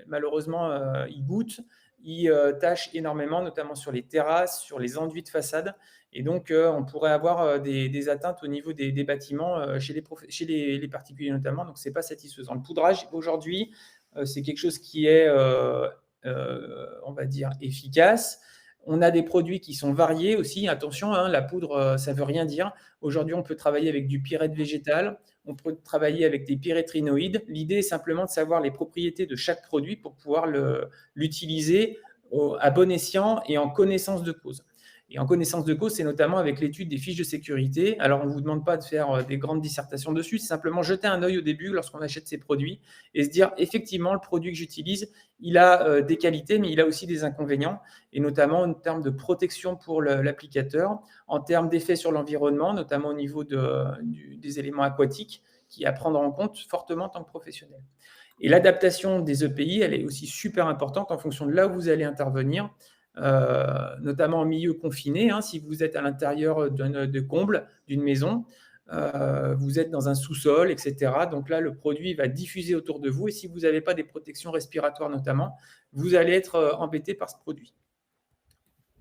S4: malheureusement, il goûte, il tâche énormément, notamment sur les terrasses, sur les enduits de façade. Et donc, on pourrait avoir des atteintes au niveau des bâtiments chez les particuliers notamment. Donc, ce n'est pas satisfaisant. Le poudrage, aujourd'hui, c'est quelque chose qui est, on va dire, efficace. On a des produits qui sont variés aussi. Attention, hein, la poudre, ça ne veut rien dire. Aujourd'hui, on peut travailler avec du pyrète végétal. On peut travailler avec des pyrétrinoïdes. L'idée est simplement de savoir les propriétés de chaque produit pour pouvoir l'utiliser à bon escient et en connaissance de cause. Et en connaissance de cause, c'est notamment avec l'étude des fiches de sécurité. Alors, on ne vous demande pas de faire des grandes dissertations dessus, c'est simplement jeter un œil au début lorsqu'on achète ces produits et se dire, effectivement, le produit que j'utilise, il a des qualités, mais il a aussi des inconvénients, et notamment en termes de protection pour l'applicateur, en termes d'effet sur l'environnement, notamment au niveau des éléments aquatiques, qui à prendre en compte fortement en tant que professionnel. Et l'adaptation des EPI, elle est aussi super importante en fonction de là où vous allez intervenir, notamment en milieu confiné. Hein, si vous êtes à l'intérieur de combles d'une maison, vous êtes dans un sous-sol, etc. Donc là, le produit va diffuser autour de vous. Et si vous n'avez pas des protections respiratoires notamment, vous allez être embêté par ce produit.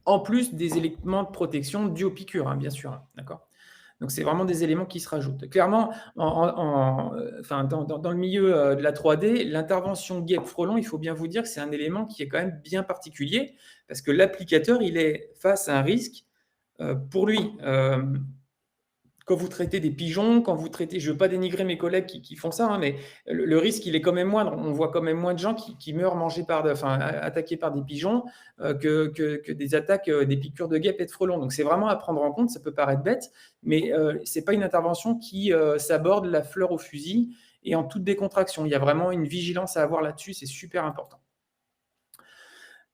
S4: En plus des éléments de protection dus aux piqûres, hein, bien sûr. Hein, d'accord ? Donc, c'est vraiment des éléments qui se rajoutent. Clairement, dans le milieu de la 3D, l'intervention guêpe-frelon, il faut bien vous dire que c'est un élément qui est quand même bien particulier parce que l'applicateur, il est face à un risque pour lui. Quand vous traitez des pigeons, je ne veux pas dénigrer mes collègues qui font ça, hein, mais le risque, il est quand même moindre. On voit quand même moins de gens qui meurent attaqués par des pigeons que des attaques, des piqûres de guêpes et de frelons. Donc, c'est vraiment à prendre en compte. Ça peut paraître bête, mais ce n'est pas une intervention qui s'aborde la fleur au fusil et en toute décontraction. Il y a vraiment une vigilance à avoir là-dessus. C'est super important.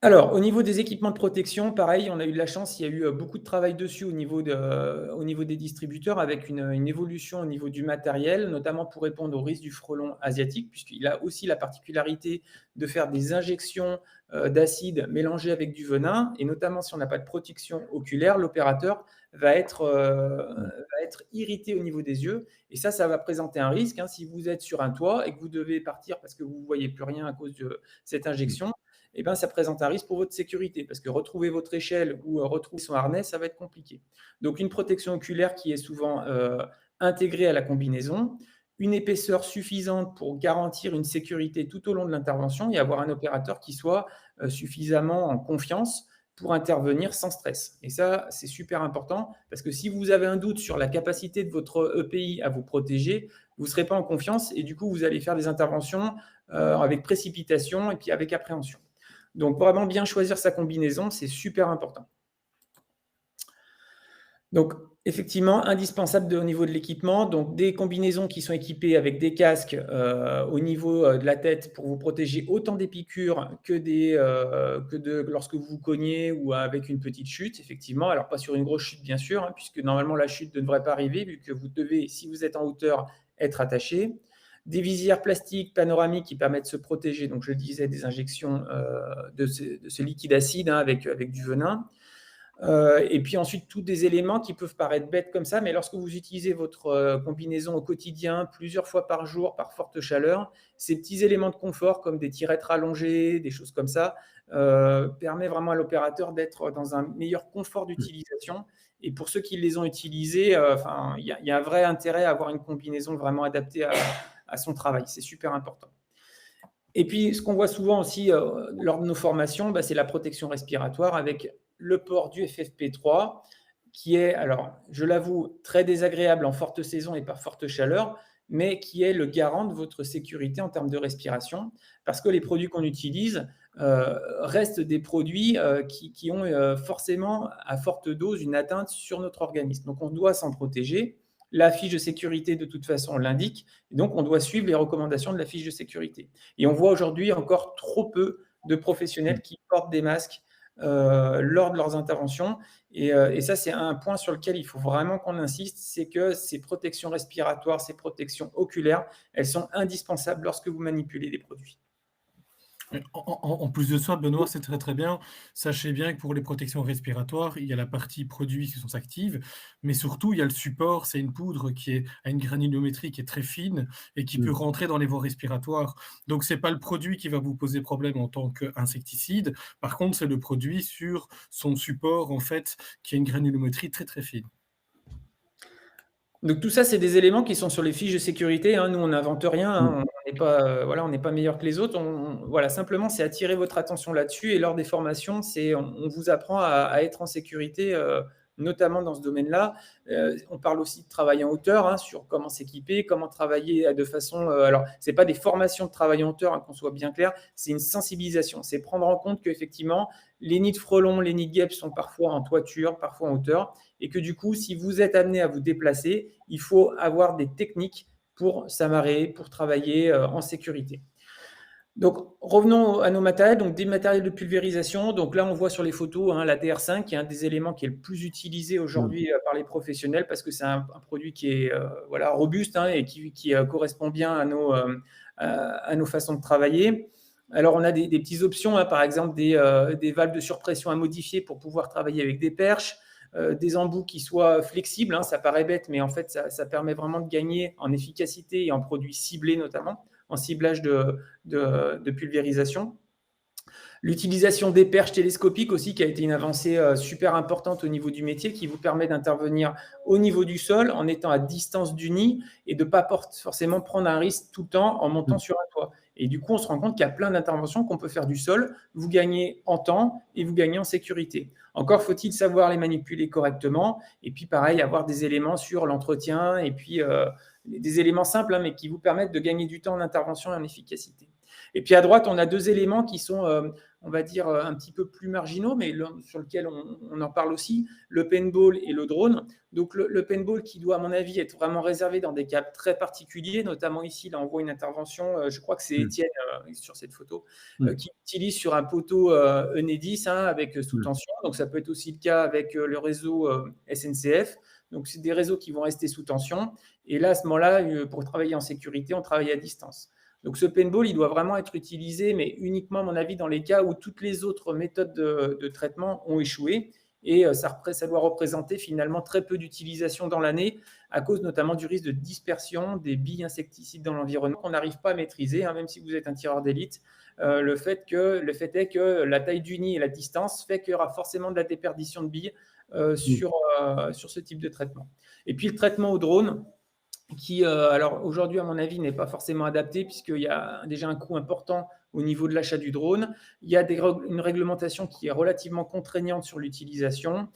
S4: Alors, au niveau des équipements de protection, pareil, on a eu de la chance, il y a eu beaucoup de travail dessus au niveau des distributeurs avec une évolution au niveau du matériel, notamment pour répondre au risque du frelon asiatique, puisqu'il a aussi la particularité de faire des injections d'acide mélangées avec du venin, et notamment si on n'a pas de protection oculaire, l'opérateur va être irrité au niveau des yeux, et ça va présenter un risque. Hein, si vous êtes sur un toit et que vous devez partir parce que vous ne voyez plus rien à cause de cette injection, eh ben, ça présente un risque pour votre sécurité parce que retrouver votre échelle ou retrouver son harnais, ça va être compliqué. Donc, une protection oculaire qui est souvent intégrée à la combinaison, une épaisseur suffisante pour garantir une sécurité tout au long de l'intervention et avoir un opérateur qui soit suffisamment en confiance pour intervenir sans stress. Et ça, c'est super important parce que si vous avez un doute sur la capacité de votre EPI à vous protéger, vous ne serez pas en confiance et du coup, vous allez faire des interventions avec précipitation et puis avec appréhension. Donc, vraiment bien choisir sa combinaison, c'est super important. Donc, effectivement, indispensable au niveau de l'équipement. Donc, des combinaisons qui sont équipées avec des casques au niveau de la tête pour vous protéger autant des piqûres que lorsque vous vous cognez ou avec une petite chute, effectivement. Alors, pas sur une grosse chute, bien sûr, hein, puisque normalement, la chute ne devrait pas arriver vu que vous devez, si vous êtes en hauteur, être attaché. Des visières plastiques panoramiques qui permettent de se protéger, donc je le disais, des injections de ce liquide acide hein, avec du venin. Et puis ensuite, tous des éléments qui peuvent paraître bêtes comme ça, mais lorsque vous utilisez votre combinaison au quotidien, plusieurs fois par jour, par forte chaleur, ces petits éléments de confort comme des tirettes rallongées, des choses comme ça, permet vraiment à l'opérateur d'être dans un meilleur confort d'utilisation. Et pour ceux qui les ont utilisés, il y a un vrai intérêt à avoir une combinaison vraiment adaptée à son travail. C'est super important. Et puis, ce qu'on voit souvent aussi lors de nos formations, c'est la protection respiratoire avec le port du FFP3 qui est, alors je l'avoue, très désagréable en forte saison et par forte chaleur, mais qui est le garant de votre sécurité en termes de respiration, parce que les produits qu'on utilise restent des produits qui ont forcément à forte dose une atteinte sur notre organisme. Donc on doit s'en protéger. La fiche de sécurité, de toute façon, l'indique. Donc, on doit suivre les recommandations de la fiche de sécurité. Et on voit aujourd'hui encore trop peu de professionnels qui portent des masques lors de leurs interventions. Et ça, c'est un point sur lequel il faut vraiment qu'on insiste, c'est que ces protections respiratoires, ces protections oculaires, elles sont indispensables lorsque vous manipulez des produits.
S3: En plus de ça, Benoît, c'est très très bien. Sachez bien que pour les protections respiratoires, il y a la partie produits qui sont actives, mais surtout il y a le support, c'est une poudre qui a une granulométrie qui est très fine et qui peut rentrer dans les voies respiratoires. Donc c'est pas le produit qui va vous poser problème en tant qu'insecticide. Par contre, c'est le produit sur son support en fait qui a une granulométrie très très fine.
S4: Donc tout ça, c'est des éléments qui sont sur les fiches de sécurité, hein. Nous, on n'invente rien, hein. On n'est pas, voilà, on n'est pas meilleur que les autres. Voilà, simplement, c'est attirer votre attention là-dessus. Et lors des formations, on vous apprend à être en sécurité, notamment dans ce domaine-là. On parle aussi de travail en hauteur, hein, sur comment s'équiper, comment travailler de façon… alors, ce n'est pas des formations de travail en hauteur, hein, qu'on soit bien clair, c'est une sensibilisation. C'est prendre en compte qu'effectivement, les nids de frelons, les nids de guêpes sont parfois en toiture, parfois en hauteur, et que du coup, si vous êtes amené à vous déplacer, il faut avoir des techniques pour s'amarrer, pour travailler en sécurité. Donc, revenons à nos matériels, donc des matériels de pulvérisation. Donc là, on voit sur les photos, hein, la DR5, qui est un des éléments qui est le plus utilisé aujourd'hui par les professionnels, parce que c'est un produit qui est voilà, robuste, hein, et qui correspond bien à nos façons de travailler. Alors, on a des petites options, hein, par exemple des valves de surpression à modifier pour pouvoir travailler avec des perches, des embouts qui soient flexibles, hein, ça paraît bête, mais en fait, ça permet vraiment de gagner en efficacité et en produits ciblés notamment, en ciblage de pulvérisation. L'utilisation des perches télescopiques aussi, qui a été une avancée super importante au niveau du métier, qui vous permet d'intervenir au niveau du sol en étant à distance du nid et de ne pas forcément prendre un risque tout le temps en montant sur un toit. Et du coup, on se rend compte qu'il y a plein d'interventions qu'on peut faire du sol. Vous gagnez en temps et vous gagnez en sécurité. Encore faut-il savoir les manipuler correctement. Et puis, pareil, avoir des éléments sur l'entretien et puis des éléments simples, hein, mais qui vous permettent de gagner du temps en intervention et en efficacité. Et puis à droite, on a deux éléments qui sont, on va dire, un petit peu plus marginaux, mais sur lesquels on en parle aussi, le paintball et le drone. Donc le paintball qui doit, à mon avis, être vraiment réservé dans des cas très particuliers, notamment ici, là on voit une intervention, je crois que c'est Étienne sur cette photo, qui utilise sur un poteau Enedis, hein, avec sous tension. Donc ça peut être aussi le cas avec le réseau SNCF. Donc c'est des réseaux qui vont rester sous tension. Et là, à ce moment-là, pour travailler en sécurité, on travaille à distance. Donc ce paintball, il doit vraiment être utilisé, mais uniquement, à mon avis, dans les cas où toutes les autres méthodes de traitement ont échoué. Et ça doit représenter finalement très peu d'utilisation dans l'année, à cause notamment du risque de dispersion des billes insecticides dans l'environnement qu'on n'arrive pas à maîtriser, hein, même si vous êtes un tireur d'élite. Le fait est que la taille du nid et la distance fait qu'il y aura forcément de la déperdition de billes sur ce type de traitement. Et puis le traitement au drone, qui, alors aujourd'hui, à mon avis, n'est pas forcément adapté, puisqu'il y a déjà un coût important au niveau de l'achat du drone. Il y a une réglementation qui est relativement contraignante sur l'utilisation.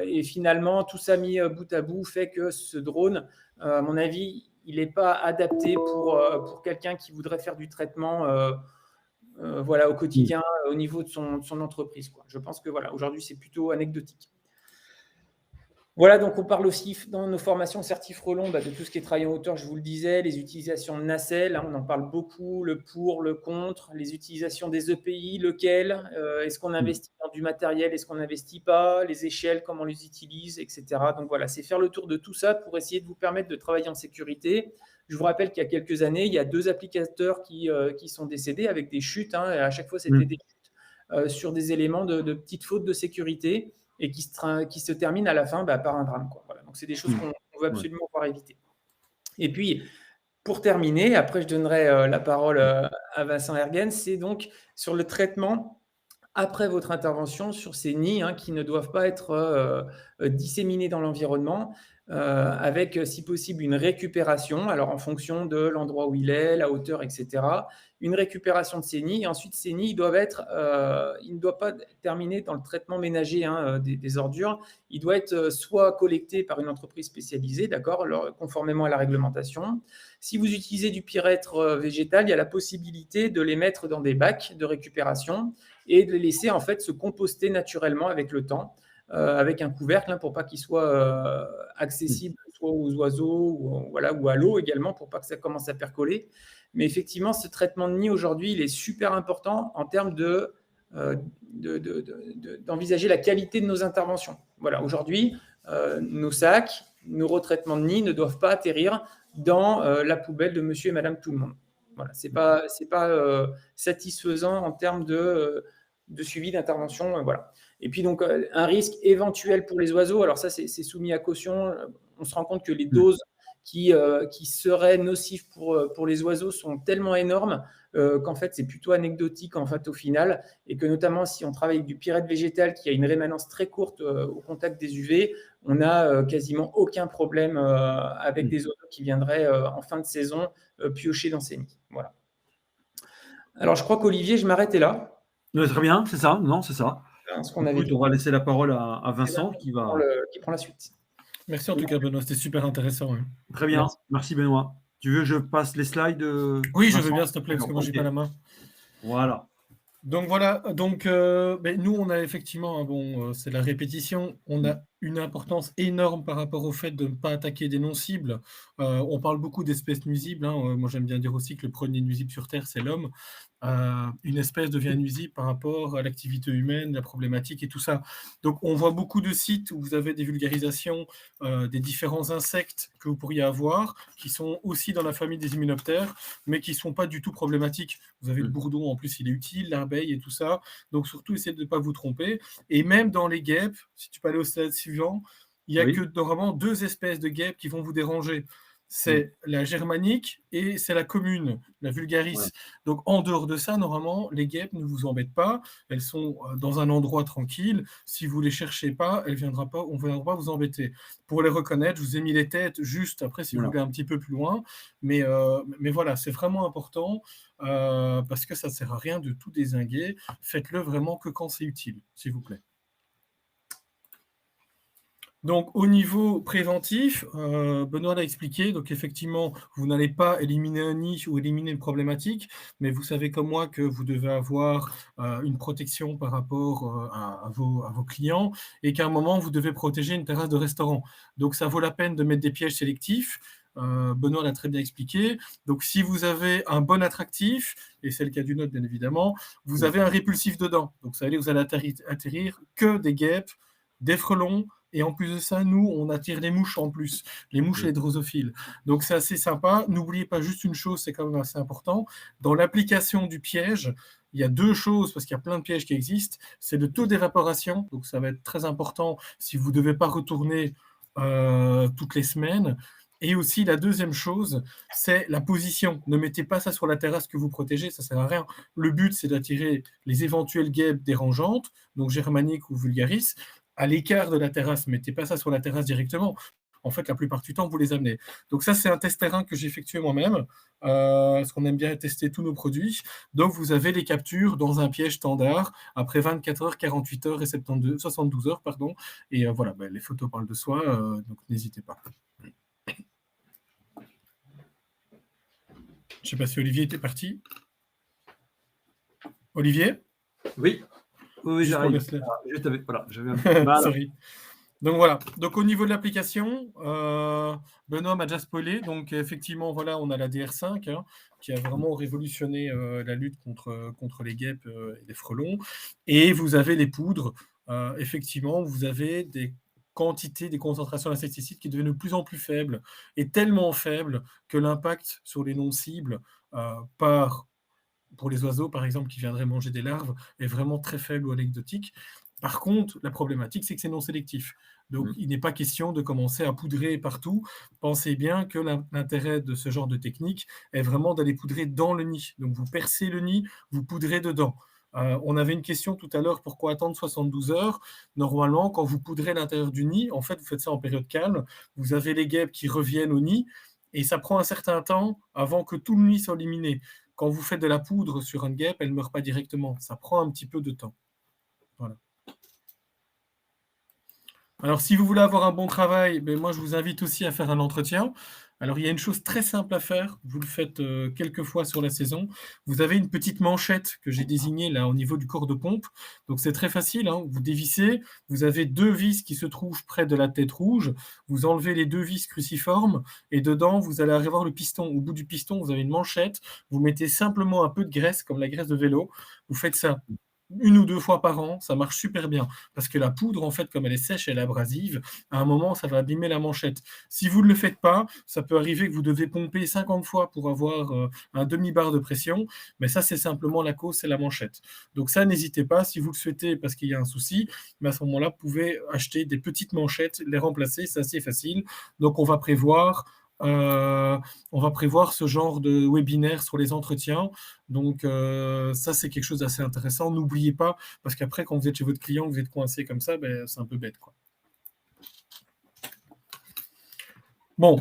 S4: Et finalement, tout ça mis bout à bout fait que ce drone, à mon avis, il n'est pas adapté pour quelqu'un qui voudrait faire du traitement voilà, au quotidien, au niveau de son entreprise, quoi. Je pense que voilà, aujourd'hui, c'est plutôt anecdotique. Voilà, donc on parle aussi dans nos formations Certif Frelon de tout ce qui est travail en hauteur, je vous le disais, les utilisations de nacelles, hein, on en parle beaucoup, le pour, le contre, les utilisations des EPI, lequel, est-ce qu'on investit dans du matériel, est-ce qu'on n'investit pas, les échelles, comment on les utilise, etc. Donc voilà, c'est faire le tour de tout ça pour essayer de vous permettre de travailler en sécurité. Je vous rappelle qu'il y a quelques années, il y a 2 applicateurs qui sont décédés avec des chutes, hein, et à chaque fois c'était des chutes sur des éléments de petites fautes de sécurité, et qui se termine à la fin par un drame, quoi. Voilà. Donc, c'est des choses qu'on veut absolument pouvoir éviter. Et puis, pour terminer, après, je donnerai la parole à Vincent Ergen, c'est donc sur le traitement après votre intervention sur ces nids, hein, qui ne doivent pas être disséminés dans l'environnement. avec, si possible, une récupération, alors en fonction de l'endroit où il est, la hauteur, etc. Une récupération de ces nids. Et ensuite, ces nids, ils ne doivent pas terminer dans le traitement ménager des ordures. Il doit être soit collecté par une entreprise spécialisée, d'accord, conformément à la réglementation. Si vous utilisez du pyrètre végétal, il y a la possibilité de les mettre dans des bacs de récupération et de les laisser en fait se composter naturellement avec le temps. Avec un couvercle pour pas qu'il soit accessible soit aux oiseaux ou à l'eau également pour pas que ça commence à percoler. Mais effectivement, ce traitement de nid aujourd'hui, il est super important en termes d'envisager la qualité de nos interventions. Voilà, aujourd'hui, nos sacs, nos retraitements de nid ne doivent pas atterrir dans la poubelle de monsieur et madame tout le monde. Voilà, c'est pas satisfaisant en termes de suivi d'intervention. Voilà. Et puis, donc, un risque éventuel pour les oiseaux. Alors, ça, c'est soumis à caution. On se rend compte que les doses qui seraient nocives pour les oiseaux sont tellement énormes qu'en fait, c'est plutôt anecdotique en fait, au final. Et que notamment, si on travaille avec du pyrètre végétal qui a une rémanence très courte au contact des UV, on n'a quasiment aucun problème avec des oiseaux qui viendraient en fin de saison piocher dans ces nids. Voilà. Alors, je crois qu'Olivier, je m'arrêtais là.
S2: Très bien, c'est ça. Non, c'est ça.
S4: On
S2: va laisser la parole à Vincent qui
S4: prend la suite.
S3: Merci en tout cas, Benoît, c'était super intéressant. Hein.
S2: Très bien, merci Benoît. Tu veux que je passe les slides
S3: Oui, je veux bien, s'il te plaît, parce que moi, je n'ai pas la main.
S2: Voilà.
S3: Donc voilà, nous on a effectivement, c'est la répétition, on a une importance énorme par rapport au fait de ne pas attaquer des non-cibles. On parle beaucoup d'espèces nuisibles, moi j'aime bien dire aussi que le premier nuisible sur Terre c'est l'homme. Une espèce devient nuisible par rapport à l'activité humaine, la problématique et tout ça. Donc on voit beaucoup de sites où vous avez des vulgarisations des différents insectes que vous pourriez avoir, qui sont aussi dans la famille des hyménoptères, mais qui ne sont pas du tout problématiques. Vous avez le bourdon, en plus il est utile, l'abeille et tout ça. Donc surtout, essayez de ne pas vous tromper. Et même dans les guêpes, si tu peux aller au stade suivant, il n'y a que normalement 2 espèces de guêpes qui vont vous déranger. C'est la germanique et c'est la commune, la vulgaris. Ouais. Donc, en dehors de ça, normalement, les guêpes ne vous embêtent pas. Elles sont dans un endroit tranquille. Si vous ne les cherchez pas, on ne viendra pas vous embêter. Pour les reconnaître, je vous ai mis les têtes juste après, si vous voulez un petit peu plus loin. Mais voilà, c'est vraiment important parce que ça ne sert à rien de tout dézinguer. Faites-le vraiment que quand c'est utile, s'il vous plaît. Donc, au niveau préventif, Benoît l'a expliqué, donc effectivement, vous n'allez pas éliminer un nid ou éliminer une problématique, mais vous savez comme moi que vous devez avoir une protection par rapport à vos clients et qu'à un moment, vous devez protéger une terrasse de restaurant. Donc, ça vaut la peine de mettre des pièges sélectifs. Benoît l'a très bien expliqué. Donc, si vous avez un bon attractif, et c'est le cas du nôtre, bien évidemment, vous avez un répulsif dedans. Donc, ça veut dire que vous allez atterrir que des guêpes, des frelons, et en plus de ça, nous, on attire les mouches en plus, les mouches et les drosophiles. Donc, c'est assez sympa. N'oubliez pas juste une chose, c'est quand même assez important. Dans l'application du piège, il y a 2 choses, parce qu'il y a plein de pièges qui existent. C'est le taux d'évaporation. Donc, ça va être très important si vous ne devez pas retourner toutes les semaines. Et aussi, la deuxième chose, c'est la position. Ne mettez pas ça sur la terrasse que vous protégez, ça ne sert à rien. Le but, c'est d'attirer les éventuelles guêpes dérangeantes, donc germaniques ou vulgaris, à l'écart de la terrasse. Ne mettez pas ça sur la terrasse directement. En fait, la plupart du temps, vous les amenez. Donc ça, c'est un test terrain que j'ai effectué moi-même, parce qu'on aime bien tester tous nos produits. Donc, vous avez les captures dans un piège standard, après 24 heures, 48 heures et 72 heures. Et voilà, les photos parlent de soi, donc n'hésitez pas. Je ne sais pas si Olivier était parti. Olivier ?
S2: Oui, j'arrive. J'avais un mal.
S3: Sorry. Donc voilà. Donc au niveau de l'application, Benoît m'a déjà spoilé. Donc effectivement, voilà, on a la DR5 qui a vraiment révolutionné la lutte contre les guêpes et les frelons. Et vous avez les poudres. Effectivement, vous avez des concentrations d'insecticides qui deviennent de plus en plus faibles et tellement faibles que l'impact sur les non-cibles pour les oiseaux, par exemple, qui viendraient manger des larves, est vraiment très faible ou anecdotique. Par contre, la problématique, c'est que c'est non sélectif. Donc, il n'est pas question de commencer à poudrer partout. Pensez bien que l'intérêt de ce genre de technique est vraiment d'aller poudrer dans le nid. Donc, vous percez le nid, vous poudrez dedans. On avait une question tout à l'heure, pourquoi attendre 72 heures? Normalement, quand vous poudrez l'intérieur du nid, en fait, vous faites ça en période calme, vous avez les guêpes qui reviennent au nid, et ça prend un certain temps avant que tout le nid soit éliminé. Quand vous faites de la poudre sur une guêpe, elle ne meurt pas directement. Ça prend un petit peu de temps. Voilà. Alors, si vous voulez avoir un bon travail, moi, je vous invite aussi à faire un entretien. Alors, il y a une chose très simple à faire. Vous le faites quelques fois sur la saison. Vous avez une petite manchette que j'ai désignée là au niveau du corps de pompe. Donc, c'est très facile, hein. Vous dévissez. Vous avez 2 vis qui se trouvent près de la tête rouge. Vous enlevez les 2 vis cruciformes et dedans, vous allez avoir le piston. Au bout du piston, vous avez une manchette. Vous mettez simplement un peu de graisse, comme la graisse de vélo. Vous faites ça 1 ou 2 fois par an, ça marche super bien. Parce que la poudre, en fait, comme elle est sèche, elle est abrasive, à un moment, ça va abîmer la manchette. Si vous ne le faites pas, ça peut arriver que vous devez pomper 50 fois pour avoir un demi-bar de pression, mais ça, c'est simplement la cause, c'est la manchette. Donc ça, n'hésitez pas, si vous le souhaitez, parce qu'il y a un souci, mais à ce moment-là, vous pouvez acheter des petites manchettes, les remplacer, c'est assez facile. Donc on va prévoir ce genre de webinaire sur les entretiens. Donc, ça, c'est quelque chose d'assez intéressant. N'oubliez pas, parce qu'après, quand vous êtes chez votre client, vous êtes coincé comme ça, c'est un peu bête, quoi. Bon,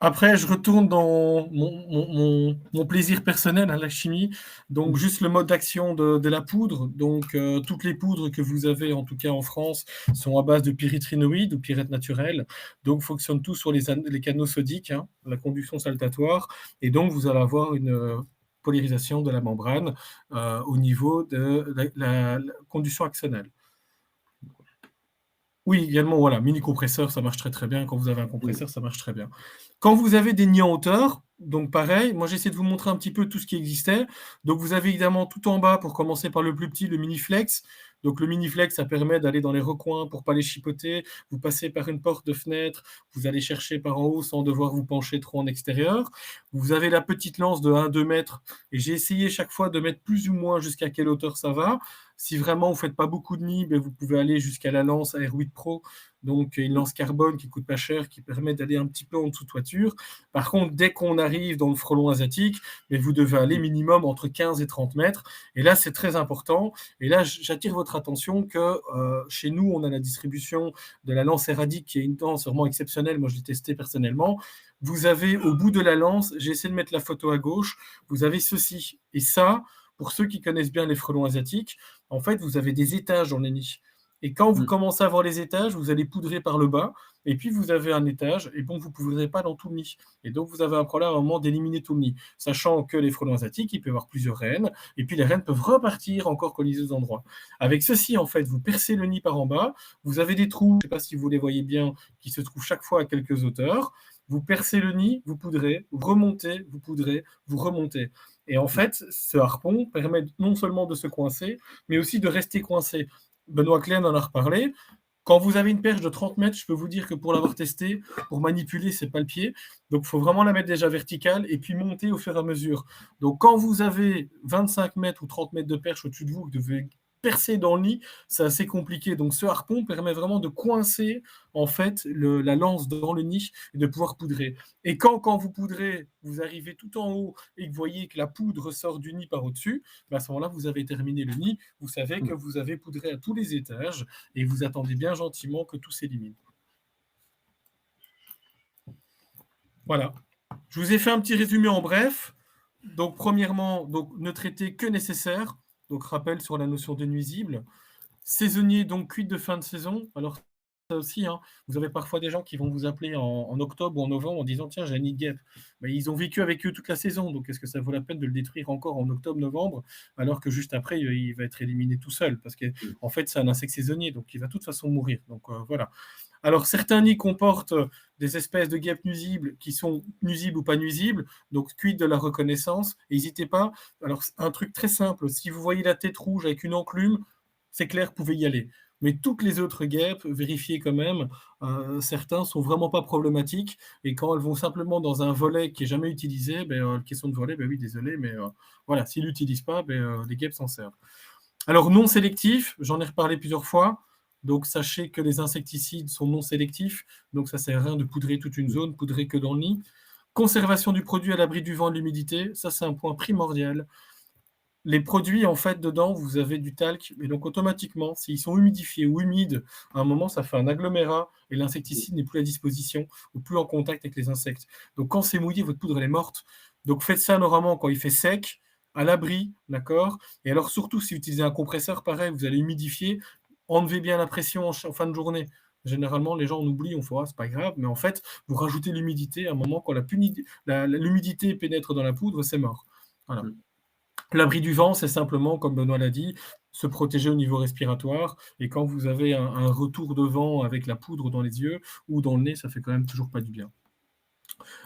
S3: après, je retourne dans mon plaisir personnel à la chimie. Donc, juste le mode d'action de la poudre. Donc, toutes les poudres que vous avez, en tout cas en France, sont à base de pyréthrinoïdes ou pyrètes naturelles. Donc, fonctionnent tous sur les canaux sodiques, hein, la conduction saltatoire. Et donc, vous allez avoir une polarisation de la membrane au niveau de la conduction axonale. Oui, également, voilà, mini-compresseur, ça marche très très bien. Quand vous avez un compresseur, ça marche très bien. Quand vous avez des nids en hauteur, donc pareil, moi j'essaie de vous montrer un petit peu tout ce qui existait. Donc vous avez évidemment tout en bas, pour commencer par le plus petit, le mini-flex. Donc le mini-flex, ça permet d'aller dans les recoins pour ne pas les chipoter. Vous passez par une porte de fenêtre, vous allez chercher par en haut sans devoir vous pencher trop en extérieur. Vous avez la petite lance de 1-2 mètres, et j'ai essayé chaque fois de mettre plus ou moins jusqu'à quelle hauteur ça va. Si vraiment vous ne faites pas beaucoup de nids, vous pouvez aller jusqu'à la lance Air8 Pro, donc une lance carbone qui ne coûte pas cher, qui permet d'aller un petit peu en dessous de toiture. Par contre, dès qu'on arrive dans le frelon asiatique, vous devez aller minimum entre 15 et 30 mètres. Et là, c'est très important. Et là, j'attire votre attention que chez nous, on a la distribution de la lance Eradic, qui est une lance vraiment exceptionnelle. Moi, je l'ai testée personnellement. Vous avez au bout de la lance, j'ai essayé de mettre la photo à gauche, vous avez ceci. Et ça, pour ceux qui connaissent bien les frelons asiatiques, en fait, vous avez des étages dans les nids. Et quand vous commencez à voir les étages, vous allez poudrer par le bas, et puis vous avez un étage, et bon, vous ne poudrez pas dans tout le nid. Et donc, vous avez un problème à un moment d'éliminer tout le nid, sachant que les frelons asiatiques, il peut y avoir plusieurs reines, et puis les reines peuvent repartir encore colliser aux endroits. Avec ceci, en fait, vous percez le nid par en bas, vous avez des trous, je ne sais pas si vous les voyez bien, qui se trouvent chaque fois à quelques hauteurs. Vous percez le nid, vous poudrez, vous remontez, vous poudrez, vous remontez. Et en fait, ce harpon permet non seulement de se coincer, mais aussi de rester coincé. Benoît Klein en a reparlé. Quand vous avez une perche de 30 mètres, je peux vous dire que pour l'avoir testé, pour manipuler, c'est pas le pied. Donc, il faut vraiment la mettre déjà verticale et puis monter au fur et à mesure. Donc, quand vous avez 25 mètres ou 30 mètres de perche au-dessus de vous, vous devez percer dans le nid, c'est assez compliqué. Donc, ce harpon permet vraiment de coincer en fait la lance dans le nid et de pouvoir poudrer. Et quand vous poudrez, vous arrivez tout en haut et que vous voyez que la poudre sort du nid par au-dessus, à ce moment-là, vous avez terminé le nid. Vous savez que vous avez poudré à tous les étages et vous attendez bien gentiment que tout s'élimine. Voilà. Je vous ai fait un petit résumé en bref. Donc, premièrement, ne traiter que nécessaire. Donc, rappel sur la notion de nuisible. Saisonnier, donc cuite de fin de saison. Alors, ça aussi, hein, vous avez parfois des gens qui vont vous appeler en octobre ou en novembre en disant « Tiens, j'ai un nid de guêpe ». Ils ont vécu avec eux toute la saison, donc est-ce que ça vaut la peine de le détruire encore en octobre, novembre, alors que juste après, il va être éliminé tout seul, parce qu'en fait, c'est un insecte saisonnier, donc il va de toute façon mourir. Donc, voilà. Alors, certains nids comportent des espèces de guêpes nuisibles qui sont nuisibles ou pas nuisibles, donc cuite de la reconnaissance. N'hésitez pas. Alors, un truc très simple, si vous voyez la tête rouge avec une enclume, c'est clair, vous pouvez y aller. Mais toutes les autres guêpes, vérifiez quand même, certains sont vraiment pas problématiques, et quand elles vont simplement dans un volet qui n'est jamais utilisé, question de volet, oui, désolé, mais voilà, s'ils ne l'utilisent pas, les guêpes s'en servent. Alors, non sélectif, j'en ai reparlé plusieurs fois. Donc, sachez que les insecticides sont non sélectifs. Donc, ça ne sert à rien de poudrer toute une zone, poudrer que dans le nid. Conservation du produit à l'abri du vent et de l'humidité. Ça, c'est un point primordial. les produits, en fait, dedans, vous avez du talc, et donc automatiquement, s'ils sont humidifiés ou humides, à un moment, ça fait un agglomérat et l'insecticide n'est plus à disposition ou plus en contact avec les insectes. Donc, quand c'est mouillé, votre poudre, elle est morte. Donc, faites ça normalement quand il fait sec, à l'abri, d'accord? Et alors, surtout, si vous utilisez un compresseur, pareil, vous allez humidifier, enlevez bien la pression en fin de journée. Généralement, les gens en oublient, on fait, ah, c'est pas grave, mais en fait, vous rajoutez l'humidité à un moment, quand l'humidité pénètre dans la poudre, c'est mort. Voilà. L'abri du vent, c'est simplement, comme Benoît l'a dit, se protéger au niveau respiratoire. Et quand vous avez un retour de vent avec la poudre dans les yeux ou dans le nez, ça fait quand même toujours pas du bien.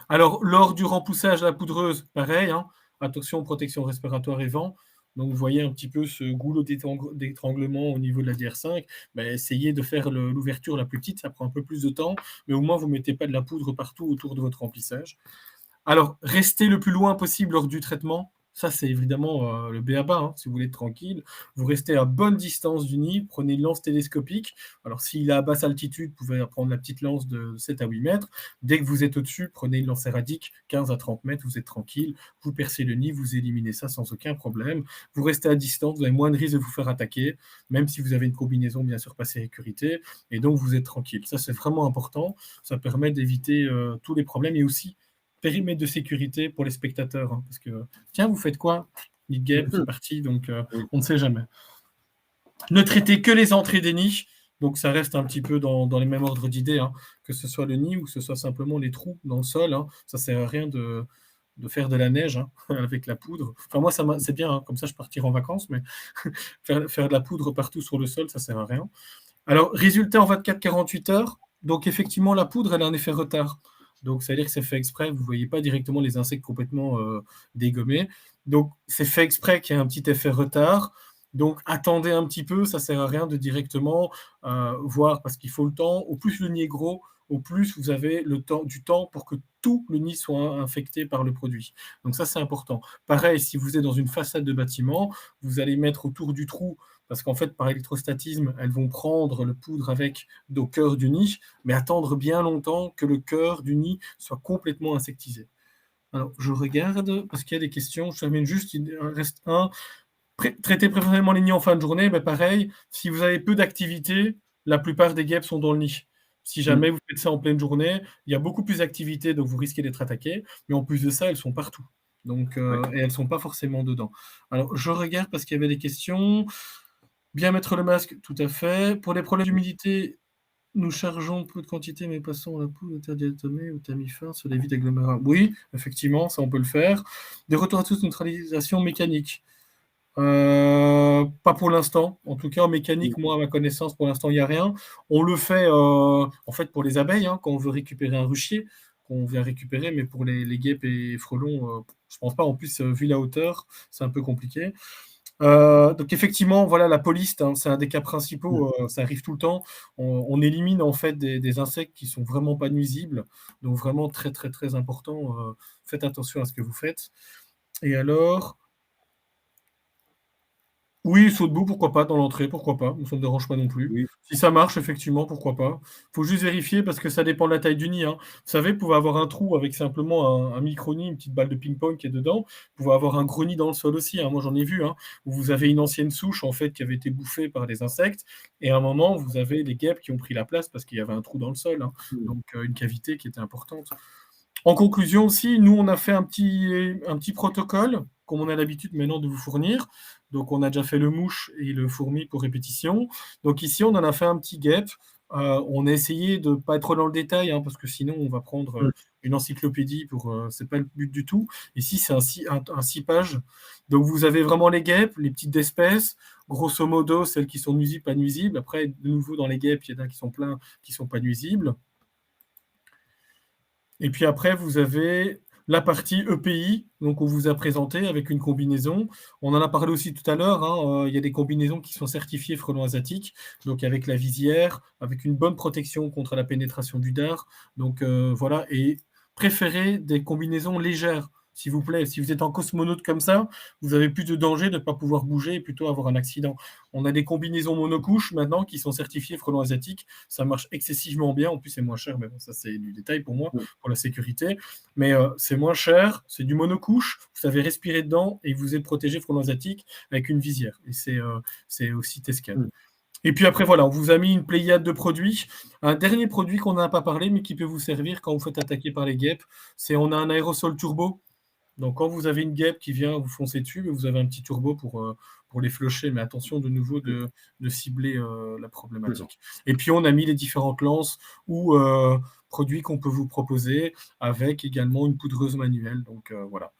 S3: Alors, lors du remplissage de la poudreuse, pareil, hein, attention, protection respiratoire et vent. Donc, vous voyez un petit peu ce goulot d'étranglement au niveau de la DR5. Essayez de faire l'ouverture la plus petite, ça prend un peu plus de temps, mais au moins, vous ne mettez pas de la poudre partout autour de votre remplissage. Alors, restez le plus loin possible lors du traitement. Ça, c'est évidemment le b.a.-ba, hein, si vous voulez être tranquille. Vous restez à bonne distance du nid, prenez une lance télescopique. Alors, s'il est à basse altitude, vous pouvez prendre la petite lance de 7 à 8 mètres. Dès que vous êtes au-dessus, prenez une lance éradique, 15 à 30 mètres, vous êtes tranquille. Vous percez le nid, vous éliminez ça sans aucun problème. Vous restez à distance, vous avez moins de risque de vous faire attaquer, même si vous avez une combinaison bien sûr pas sécurité. Et donc, vous êtes tranquille. Ça, c'est vraiment important. Ça permet d'éviter tous les problèmes et aussi périmètre de sécurité pour les spectateurs. Hein, parce que, tiens, vous faites quoi? Nid de guêpe, c'est parti, donc on ne sait jamais. Ne traitez que les entrées des nids, donc ça reste un petit peu dans les mêmes ordres d'idées, hein, que ce soit le nid ou que ce soit simplement les trous dans le sol. Hein, ça ne sert à rien de faire de la neige hein, avec la poudre. Enfin, moi, c'est bien, hein, comme ça je partirai en vacances, mais faire de la poudre partout sur le sol, ça ne sert à rien. Alors, résultat en 24-48 heures, donc effectivement, la poudre, elle a un effet retard. Donc, ça veut dire que c'est fait exprès, vous ne voyez pas directement les insectes complètement dégommés. Donc, c'est fait exprès qu'il y ait un petit effet retard. Donc, attendez un petit peu, ça ne sert à rien de directement voir, parce qu'il faut le temps. Au plus le nid est gros, au plus vous avez du temps pour que tout le nid soit infecté par le produit. Donc ça, c'est important. Pareil, si vous êtes dans une façade de bâtiment, vous allez mettre autour du trou, parce qu'en fait, par électrostatisme, elles vont prendre le poudre avec au cœur du nid, mais attendre bien longtemps que le cœur du nid soit complètement insectisé. Alors, je regarde, parce qu'il y a des questions, je termine juste, il reste un. Traiter préférablement les nids en fin de journée, pareil, si vous avez peu d'activité, la plupart des guêpes sont dans le nid. Si jamais vous faites ça en pleine journée, il y a beaucoup plus d'activité, donc vous risquez d'être attaqué. Mais en plus de ça, elles sont partout. Donc, et elles ne sont pas forcément dedans. Alors, je regarde parce qu'il y avait des questions. Bien mettre le masque, tout à fait. Pour les problèmes d'humidité, nous chargeons peu de quantité, mais passons à la poudre diatomée ou tamifin sur les vides agglomérats. Oui, effectivement, ça on peut le faire. Des retours à tous, neutralisation mécanique. Pas pour l'instant. En tout cas, en mécanique, moi, à ma connaissance, pour l'instant, il n'y a rien. On le fait, en fait, pour les abeilles, hein, quand on veut récupérer un ruchier, qu'on vient récupérer, mais pour les guêpes et frelons, je pense pas. En plus, vu la hauteur, c'est un peu compliqué. Donc effectivement, voilà, la police, hein, c'est un des cas principaux, ça arrive tout le temps. On élimine en fait des insectes qui sont vraiment pas nuisibles, donc vraiment très très très important. Faites attention à ce que vous faites. Et alors, oui, saut debout, pourquoi pas, dans l'entrée, pourquoi pas, ça ne me dérange pas non plus.
S2: Oui.
S3: Si ça marche, effectivement, pourquoi pas. Il faut juste vérifier parce que ça dépend de la taille du nid. Hein. Vous savez, vous pouvez avoir un trou avec simplement un micro-nid, une petite balle de ping-pong qui est dedans. Vous pouvez avoir un gros nid dans le sol aussi. Hein. Moi, j'en ai vu, hein, où vous avez une ancienne souche en fait qui avait été bouffée par des insectes. Et à un moment, vous avez des guêpes qui ont pris la place parce qu'il y avait un trou dans le sol. Hein. Donc, une cavité qui était importante. En conclusion aussi, nous, on a fait un petit protocole, comme on a l'habitude maintenant de vous fournir. Donc, on a déjà fait le mouche et le fourmi pour répétition. Donc, ici, on en a fait un petit guêpe. On a essayé de ne pas être trop dans le détail, hein, parce que sinon, on va prendre une encyclopédie. Ce n'est pas le but du tout. Ici, c'est un 6 pages. Donc, vous avez vraiment les guêpes, les petites espèces. Grosso modo, celles qui sont nuisibles, pas nuisibles. Après, de nouveau, dans les guêpes, il y en a qui sont pleins qui ne sont pas nuisibles. Et puis après, vous avez la partie EPI, donc on vous a présenté avec une combinaison. On en a parlé aussi tout à l'heure, hein, il y a des combinaisons qui sont certifiées frelons asiatiques, donc avec la visière, avec une bonne protection contre la pénétration du dard. Donc voilà, et préférez des combinaisons légères. s'il vous plaît. Si vous êtes en cosmonaute comme ça, vous avez plus de danger de ne pas pouvoir bouger et plutôt avoir un accident. On a des combinaisons monocouches maintenant qui sont certifiées frelons asiatiques. Ça marche excessivement bien. En plus, c'est moins cher, mais bon, ça, c'est du détail pour moi, pour la sécurité. Mais c'est moins cher, c'est du monocouche. Vous savez respirer dedans et vous êtes protégé frelons asiatiques avec une visière. Et c'est aussi Tescan. Et puis après, voilà, on vous a mis une pléiade de produits. Un dernier produit qu'on n'a pas parlé, mais qui peut vous servir quand vous faites attaquer par les guêpes, c'est on a un aérosol turbo. Donc, quand vous avez une guêpe qui vient vous foncer dessus, vous avez un petit turbo pour les flusher. Mais attention de nouveau de cibler la problématique. Et puis, on a mis les différentes lances ou produits qu'on peut vous proposer avec également une poudreuse manuelle. Donc, voilà.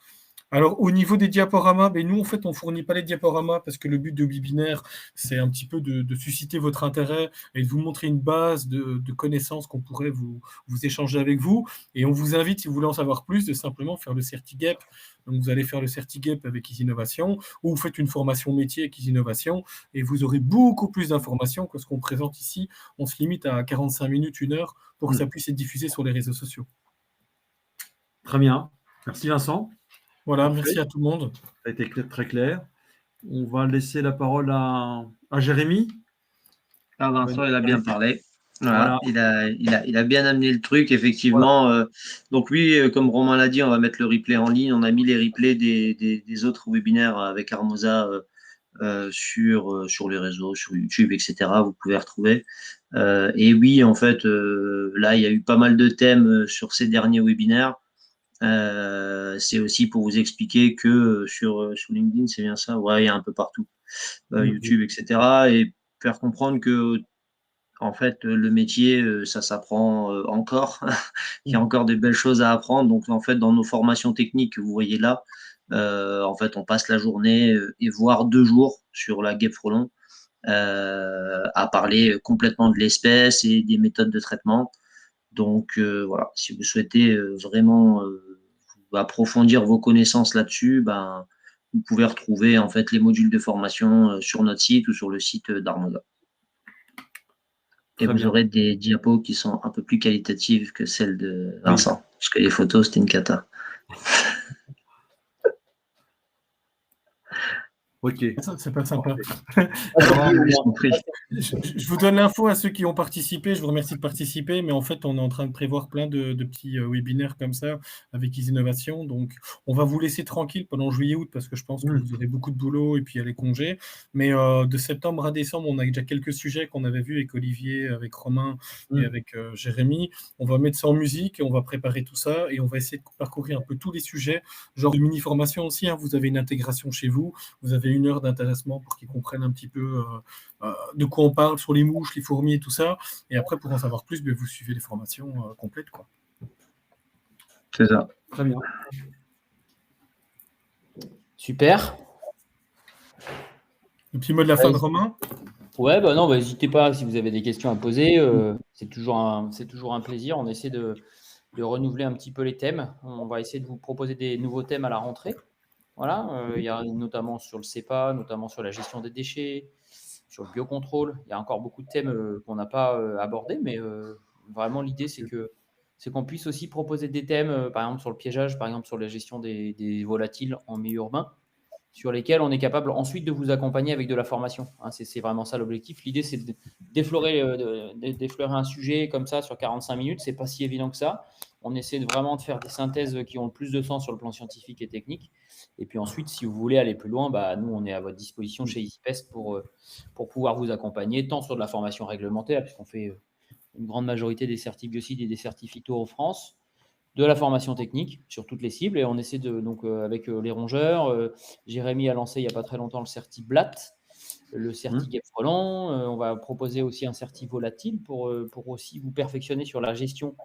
S3: Alors, au niveau des diaporamas, nous, en fait, on ne fournit pas les diaporamas parce que le but de Webinaire, c'est un petit peu de susciter votre intérêt et de vous montrer une base de connaissances qu'on pourrait vous échanger avec vous. Et on vous invite, si vous voulez en savoir plus, de simplement faire le CertiGap. Donc, vous allez faire le CertiGap avec Easy Innovation ou vous faites une formation métier avec Easy Innovation et vous aurez beaucoup plus d'informations que ce qu'on présente ici. On se limite à 45 minutes, 1 heure pour que ça puisse être diffusé sur les réseaux sociaux.
S2: Très bien. Merci Vincent.
S3: Voilà, merci à tout le monde.
S2: Ça a été très clair. On va laisser la parole à Jérémy.
S5: Ah, Vincent, il a bien parlé. Voilà. Il a bien amené le truc, effectivement. Voilà. Donc oui, comme Romain l'a dit, on va mettre le replay en ligne. On a mis les replays des autres webinaires avec Armoza sur les réseaux, sur YouTube, etc. Vous pouvez retrouver. Et oui, en fait, là, il y a eu pas mal de thèmes sur ces derniers webinaires. C'est aussi pour vous expliquer que sur LinkedIn, c'est bien ça, ouais, il y a un peu partout, YouTube, etc. Et faire comprendre que, en fait, le métier, ça s'apprend encore. Il y a encore des belles choses à apprendre. Donc, en fait, dans nos formations techniques que vous voyez là, en fait, on passe la journée et voire 2 jours sur la guêpe frelon à parler complètement de l'espèce et des méthodes de traitement. Donc, voilà, si vous souhaitez vraiment approfondir vos connaissances là-dessus, vous pouvez retrouver en fait les modules de formation sur notre site ou sur le site d'Armoza. Et vous aurez des diapos qui sont un peu plus qualitatives que celles de Vincent, parce que les photos, c'était une cata.
S2: Ok.
S3: C'est pas sympa.
S2: Okay.
S3: Je vous donne l'info à ceux qui ont participé. Je vous remercie de participer, mais en fait, on est en train de prévoir plein de petits webinaires comme ça avec Easy Innovation. Donc, on va vous laisser tranquille pendant juillet-août parce que je pense que vous aurez beaucoup de boulot et puis il y a les congés. Mais de septembre à décembre, on a déjà quelques sujets qu'on avait vus avec Olivier, avec Romain et avec Jérémy. On va mettre ça en musique et on va préparer tout ça et on va essayer de parcourir un peu tous les sujets, genre de mini-formation aussi. Vous avez une intégration chez vous, vous avez 1 heure d'intéressement pour qu'ils comprennent un petit peu de quoi on parle sur les mouches, les fourmis et tout ça. Et après, pour en savoir plus, vous suivez les formations complètes, quoi.
S5: C'est ça.
S2: Très bien.
S4: Super.
S3: Le petit mot de la fin de Romain.
S4: Ouais, non, n'hésitez pas si vous avez des questions à poser. C'est toujours un plaisir. On essaie de renouveler un petit peu les thèmes. On va essayer de vous proposer des nouveaux thèmes à la rentrée. Voilà, il y a notamment sur le CEPA, notamment sur la gestion des déchets, sur le biocontrôle. Il y a encore beaucoup de thèmes qu'on n'a pas abordés, mais vraiment l'idée, c'est qu'on puisse aussi proposer des thèmes, par exemple sur le piégeage, par exemple sur la gestion des volatiles en milieu urbain, sur lesquels on est capable ensuite de vous accompagner avec de la formation. C'est vraiment ça l'objectif. L'idée, c'est de d'effleurer un sujet comme ça sur 45 minutes. Ce n'est pas si évident que ça. On essaie vraiment de faire des synthèses qui ont le plus de sens sur le plan scientifique et technique. Et puis ensuite, si vous voulez aller plus loin, nous, on est à votre disposition chez EasyPest pour pouvoir vous accompagner, tant sur de la formation réglementaire, puisqu'on fait une grande majorité des certifs biocides et des certifs phyto en France, de la formation technique sur toutes les cibles. Et on essaie donc avec les rongeurs, Jérémy a lancé il n'y a pas très longtemps le certif BLAT, le certif guêpe frelon. On va proposer aussi un certif volatile pour aussi vous perfectionner sur la gestion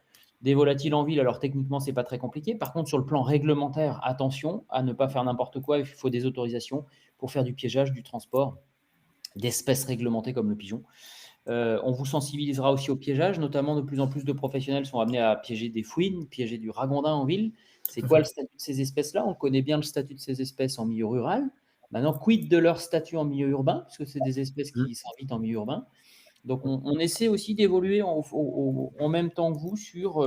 S4: des volatiles en ville. Alors techniquement, ce n'est pas très compliqué. Par contre, sur le plan réglementaire, attention à ne pas faire n'importe quoi. Il faut des autorisations pour faire du piégeage, du transport d'espèces réglementées comme le pigeon. On vous sensibilisera aussi au piégeage, notamment de plus en plus de professionnels sont amenés à piéger des fouines, piéger du ragondin en ville. C'est quoi le statut de ces espèces-là? On connaît bien le statut de ces espèces en milieu rural. Maintenant, quid de leur statut en milieu urbain, puisque c'est des espèces qui s'invitent en milieu urbain.
S1: Donc, on essaie aussi d'évoluer en même temps que vous sur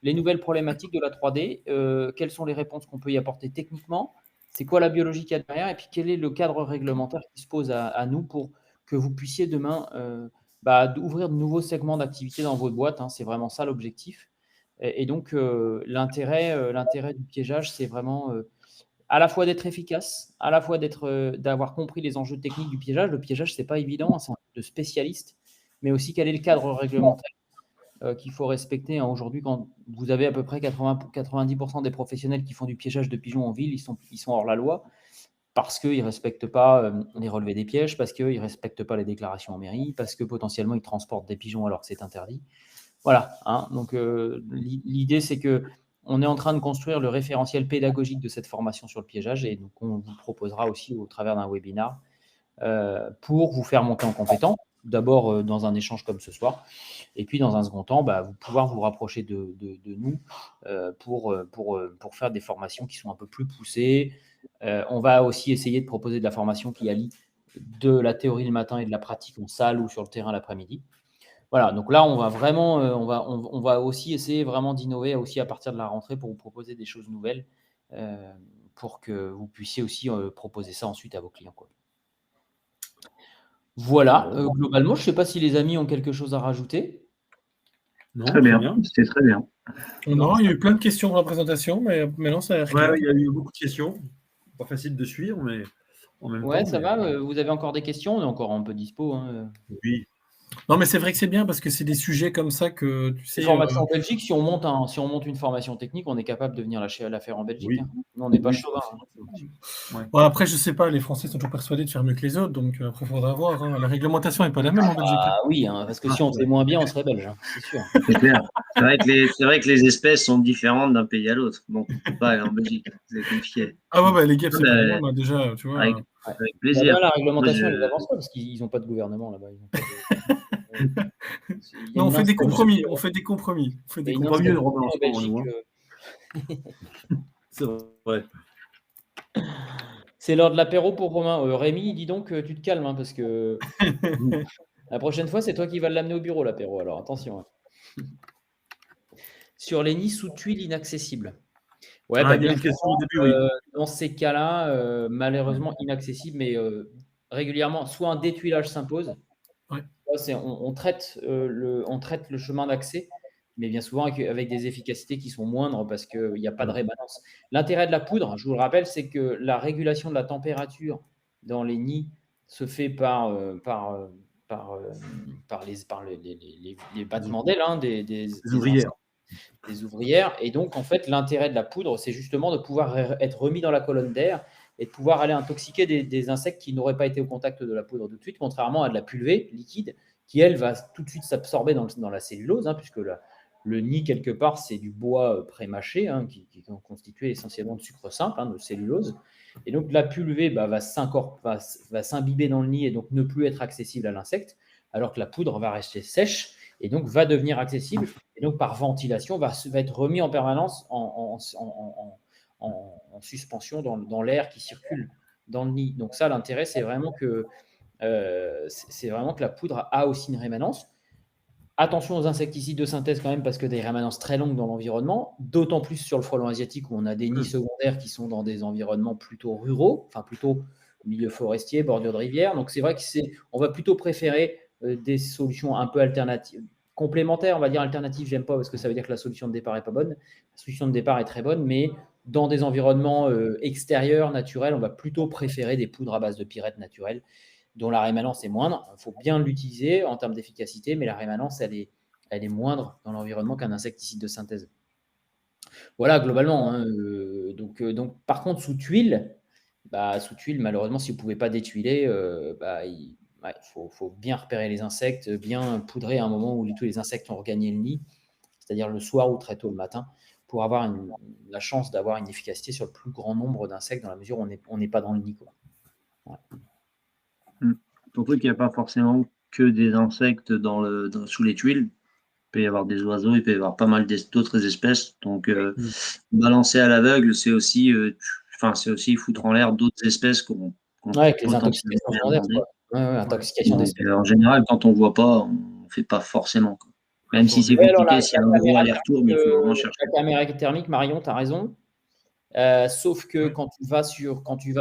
S1: les nouvelles problématiques de la 3D, quelles sont les réponses qu'on peut y apporter techniquement, c'est quoi la biologie qu'il y a derrière, et puis quel est le cadre réglementaire qui se pose à nous pour que vous puissiez demain ouvrir de nouveaux segments d'activité dans votre boîte. C'est vraiment ça l'objectif. Et donc, l'intérêt du piégeage, c'est vraiment à la fois d'être efficace, à la fois d'avoir compris les enjeux techniques du piégeage. Le piégeage, ce n'est pas évident, c'est un truc de spécialiste, mais aussi quel est le cadre réglementaire qu'il faut respecter. Aujourd'hui, quand vous avez à peu près 90% des professionnels qui font du piégeage de pigeons en ville, ils sont hors la loi parce qu'ils ne respectent pas les relevés des pièges, parce qu'ils ne respectent pas les déclarations en mairie, parce que potentiellement ils transportent des pigeons alors que c'est interdit. Voilà. Donc, l'idée, c'est qu'on est en train de construire le référentiel pédagogique de cette formation sur le piégeage, et donc on vous proposera aussi au travers d'un webinar pour vous faire monter en compétence. D'abord dans un échange comme ce soir, et puis dans un second temps, pouvoir vous rapprocher de nous pour faire des formations qui sont un peu plus poussées. On va aussi essayer de proposer de la formation qui allie de la théorie le matin et de la pratique en salle ou sur le terrain l'après-midi. Voilà, donc là, on va vraiment, on va aussi essayer vraiment d'innover aussi à partir de la rentrée pour vous proposer des choses nouvelles pour que vous puissiez aussi proposer ça ensuite à vos clients, quoi. Voilà, globalement, je ne sais pas si les amis ont quelque chose à rajouter.
S5: Non, très bien, c'était très bien.
S3: Non, il y a eu plein de questions pour la présentation, mais maintenant ça a l'air clair.
S2: Il y a eu beaucoup de questions. Pas facile de suivre, mais en même temps.
S1: Ouais, ça va. Vous avez encore des questions? On est encore un peu dispo.
S2: Oui.
S3: Non, mais c'est vrai que c'est bien parce que c'est des sujets comme ça que tu sais.
S1: Formation en Belgique, si on monte une formation technique, on est capable de venir la faire en Belgique.
S2: Oui.
S1: Nous, on n'est pas chauvin.
S3: Bon, après, je sais pas, les Français sont toujours persuadés de faire mieux que les autres, donc après, il faudra voir. La réglementation n'est pas la même en Belgique.
S1: Ah oui, parce que si on fait moins bien, on serait belge, c'est sûr.
S5: C'est clair. C'est vrai que les espèces sont différentes d'un pays à l'autre. Donc, on ne peut pas aller en Belgique. C'est compliqué.
S3: Ah ouais, les guêpes, c'est pas mal, déjà, tu vois.
S5: Avec plaisir.
S1: Là, la réglementation, elle avance pas parce qu'ils n'ont pas de gouvernement là-bas.
S3: Non, on fait des compromis. On fait des compromis.
S2: Pas mieux en Belgique. C'est vrai.
S1: C'est l'heure de l'apéro pour Romain. Rémi, dis donc, tu te calmes, parce que la prochaine fois, c'est toi qui vas l'amener au bureau, l'apéro. Alors, attention. Sur les nids sous tuiles inaccessibles. Ouais,
S2: il y a une question au début, oui.
S1: Dans ces cas-là, malheureusement inaccessibles, mais régulièrement, soit un détuilage s'impose.
S3: Ouais.
S1: On traite le chemin d'accès, mais bien souvent avec des efficacités qui sont moindres parce qu'il n'y a pas de rémanence. L'intérêt de la poudre, je vous le rappelle, c'est que la régulation de la température dans les nids se fait par les battements d'ailes des
S2: ouvrières.
S1: Des ouvrières. Et donc, en fait, l'intérêt de la poudre, c'est justement de pouvoir être remis dans la colonne d'air et de pouvoir aller intoxiquer des insectes qui n'auraient pas été au contact de la poudre tout de suite, contrairement à de la pulvée liquide qui, elle, va tout de suite s'absorber dans la cellulose, puisque le nid, quelque part, c'est du bois pré-mâché qui est constitué essentiellement de sucre simple, de cellulose. Et donc, la pulvée va s'imbiber dans le nid et donc ne plus être accessible à l'insecte, alors que la poudre va rester sèche et donc va devenir accessible, et donc par ventilation va être remis en permanence en suspension dans l'air qui circule dans le nid. Donc ça, l'intérêt, c'est vraiment que la poudre a aussi une rémanence. Attention aux insecticides de synthèse quand même, parce que des rémanences très longues dans l'environnement, d'autant plus sur le frelon asiatique où on a des nids secondaires qui sont dans des environnements plutôt ruraux, enfin plutôt milieu forestier, bordure de rivière. Donc c'est vrai qu'on va plutôt préférer des solutions un peu alternatives, complémentaires, on va dire alternatives, j'aime pas parce que ça veut dire que la solution de départ n'est pas bonne. La solution de départ est très bonne, mais dans des environnements extérieurs, naturels, on va plutôt préférer des poudres à base de pyrète naturelle, dont la rémanence est moindre. Il faut bien l'utiliser en termes d'efficacité, mais la rémanence, elle est moindre dans l'environnement qu'un insecticide de synthèse. Voilà, globalement. Donc, par contre, sous tuile, malheureusement, si vous ne pouvez pas détuiler, il faut bien repérer les insectes, bien poudrer à un moment où tous les insectes ont regagné le nid, c'est-à-dire le soir ou très tôt le matin, pour avoir la chance d'avoir une efficacité sur le plus grand nombre d'insectes dans la mesure où on n'est pas dans le nid. Voilà.
S5: Surtout qu'il n'y a pas forcément que des insectes sous les tuiles. Il peut y avoir des oiseaux, il peut y avoir pas mal d'autres espèces. Donc, balancer à l'aveugle, c'est aussi foutre en l'air d'autres espèces qu'on
S1: avec les intoxications secondaires. intoxication des selles.
S5: En général, quand on ne voit pas, on ne fait pas forcément, quoi. Même si c'est compliqué, c'est un gros aller-retour, mais il faut vraiment chercher.
S1: La caméra thermique, Marion, tu as raison. Sauf que quand tu vas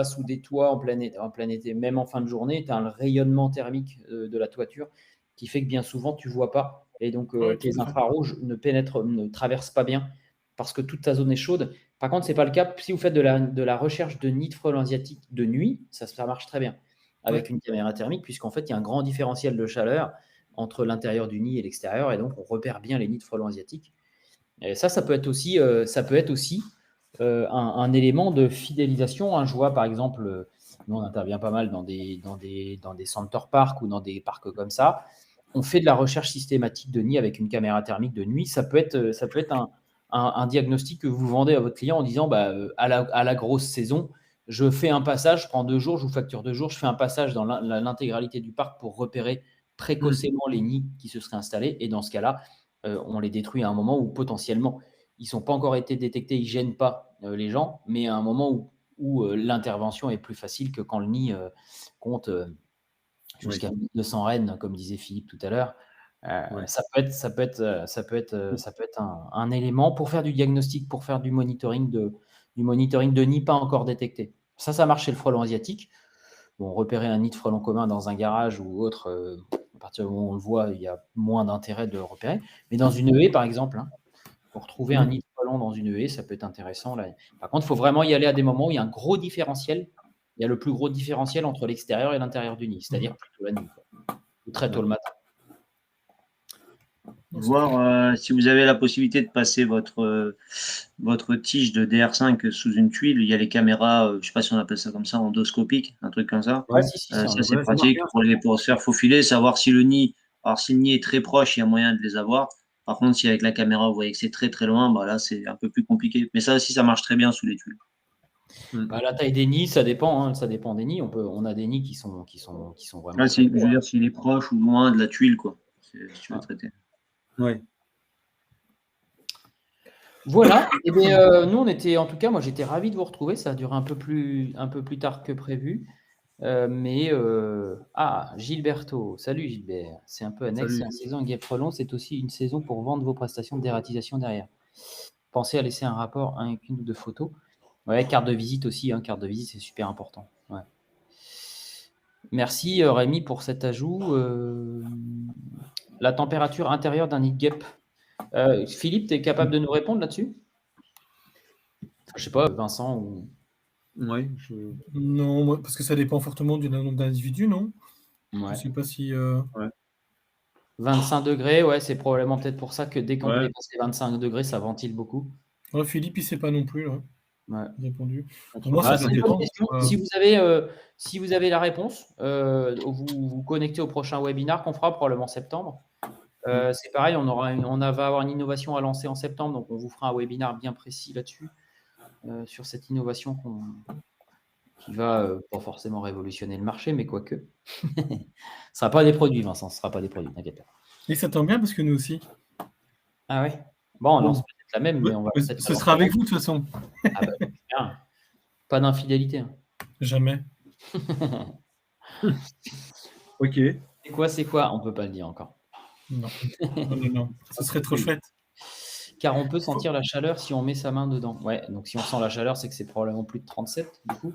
S1: sous des toits en plein été, même en fin de journée, tu as un rayonnement thermique de la toiture qui fait que bien souvent, tu ne vois pas. Et donc, tes infrarouges ne traversent pas bien parce que toute ta zone est chaude. Par contre, ce n'est pas le cas. Si vous faites de la recherche de nids de frelons asiatiques de nuit, ça marche très bien avec une caméra thermique, puisqu'en fait, il y a un grand différentiel de chaleur entre l'intérieur du nid et l'extérieur. Et donc, on repère bien les nids de frelons asiatiques. Et ça peut être aussi un élément de fidélisation. Je vois, par exemple, nous, on intervient pas mal dans des center parks ou dans des parcs comme ça. On fait de la recherche systématique de nids avec une caméra thermique de nuit. Ça peut être un diagnostic que vous vendez à votre client en disant à la grosse saison, je fais un passage, je prends 2 jours, je vous facture 2 jours, je fais un passage dans l'intégralité du parc pour repérer précocement les nids qui se seraient installés. Et dans ce cas-là, on les détruit à un moment où potentiellement ils ne sont pas encore été détectés, ils ne gênent pas les gens, mais à un moment où l'intervention est plus facile que quand le nid compte jusqu'à 200 rennes, comme disait Philippe tout à l'heure. Ça peut être un élément pour faire du diagnostic, pour faire du monitoring de nids pas encore détectés. Ça marche chez le frelon asiatique. Bon, repérer un nid de frelon commun dans un garage ou autre, à partir du moment où on le voit, il y a moins d'intérêt de le repérer. Mais dans une haie, par exemple, pour trouver un nid de frelon dans une haie, ça peut être intéressant. Là. Par contre, il faut vraiment y aller à des moments où il y a un gros différentiel. Il y a le plus gros différentiel entre l'extérieur et l'intérieur du nid, c'est-à-dire plutôt la nuit, ou très tôt le matin.
S5: Voir si vous avez la possibilité de passer votre tige de DR5 sous une tuile. Il y a les caméras, je ne sais pas si on appelle ça comme ça, endoscopiques, un truc comme ça. Ça, c'est pratique pour se faire faufiler, savoir si le nid est très proche, il y a moyen de les avoir. Par contre, si avec la caméra, vous voyez que c'est très très loin, là, c'est un peu plus compliqué. Mais ça aussi, ça marche très bien sous les tuiles.
S1: La taille des nids, ça dépend des nids. On a des nids qui sont vraiment.
S5: Je veux dire, s'il est proche ou loin de la tuile, quoi, si tu veux traiter.
S2: Oui.
S1: Voilà. Et bien, nous, en tout cas, moi, j'étais ravi de vous retrouver. Ça a duré un peu plus tard que prévu. Gilberto. Salut Gilbert. C'est un peu annexe. La saison guêpe frelon, c'est aussi une saison pour vendre vos prestations de dératisation derrière. Pensez à laisser un rapport avec 1 ou 2 photos. Ouais, carte de visite aussi. Carte de visite, c'est super important. Ouais. Merci Rémi pour cet ajout. La température intérieure d'un nid de guêpe. Philippe, tu es capable de nous répondre là-dessus? Je ne sais pas, Vincent ou...
S2: Oui.
S3: Non, parce que ça dépend fortement du nombre d'individus, non? Je ne sais pas si...
S1: 25 degrés, ouais, c'est probablement peut-être pour ça que dès qu'on dépasse les 25 degrés, ça ventile beaucoup.
S3: Philippe, il ne sait pas non plus. Répondu.
S1: Pour moi, ça dépend. Si vous avez la réponse, vous vous connectez au prochain webinaire qu'on fera probablement en septembre. C'est pareil, on va avoir une innovation à lancer en septembre, donc on vous fera un webinaire bien précis là-dessus, sur cette innovation qui va pas forcément révolutionner le marché, mais quoique. Ce ne sera pas des produits, Vincent, ce ne sera pas des produits, t'inquiète pas.
S3: Et ça tombe bien parce que nous aussi.
S1: Ah ouais? Bon, on lance peut-être la même, mais on va peut-être...
S3: Ce sera avec vous de toute façon.
S1: Bien. Pas d'infidélité.
S3: Jamais.
S2: Ok.
S1: C'est quoi? On ne peut pas le dire encore.
S3: Non. Non. Ce serait trop chouette.
S1: Car on peut sentir la chaleur si on met sa main dedans. Ouais, donc si on sent la chaleur, c'est que c'est probablement plus de 37, du coup.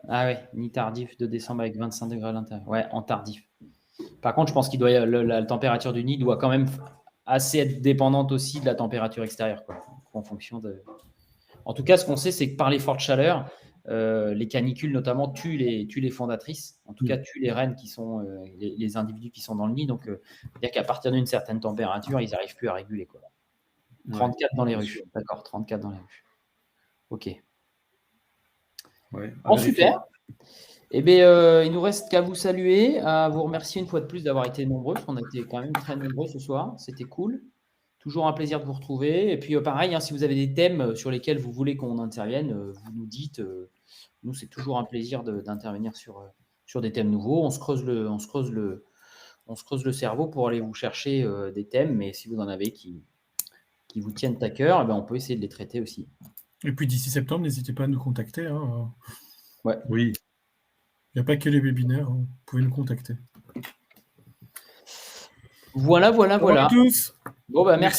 S1: Ah ouais, nid tardif de décembre avec 25 degrés à l'intérieur. Ouais, en tardif. Par contre, je pense qu'il la température du nid doit quand même assez être dépendante aussi de la température extérieure, quoi, en fonction de... En tout cas, ce qu'on sait, c'est que par les fortes chaleurs, les canicules notamment tuent les fondatrices, en tout cas tuent les reines qui sont les individus qui sont dans le nid. Donc, c'est-à-dire qu'à partir d'une certaine température, ils n'arrivent plus à réguler, quoi. 34 dans les rues. D'accord, 34 dans les rues. Ok. Bon, super. Eh bien, il ne nous reste qu'à vous saluer, à vous remercier une fois de plus d'avoir été nombreux. On a été quand même très nombreux ce soir. C'était cool. Toujours un plaisir de vous retrouver. Et puis, pareil, si vous avez des thèmes sur lesquels vous voulez qu'on intervienne, vous nous dites. Nous, c'est toujours un plaisir d'intervenir sur des thèmes nouveaux. On se creuse le cerveau pour aller vous chercher des thèmes. Mais si vous en avez qui vous tiennent à cœur, on peut essayer de les traiter aussi.
S3: Et puis, d'ici septembre, n'hésitez pas à nous contacter.
S1: Ouais.
S2: Oui.
S3: Il n'y a pas que les webinaires, vous pouvez nous contacter.
S4: Voilà.
S3: Au revoir à tous.
S4: Bon, bah, merci.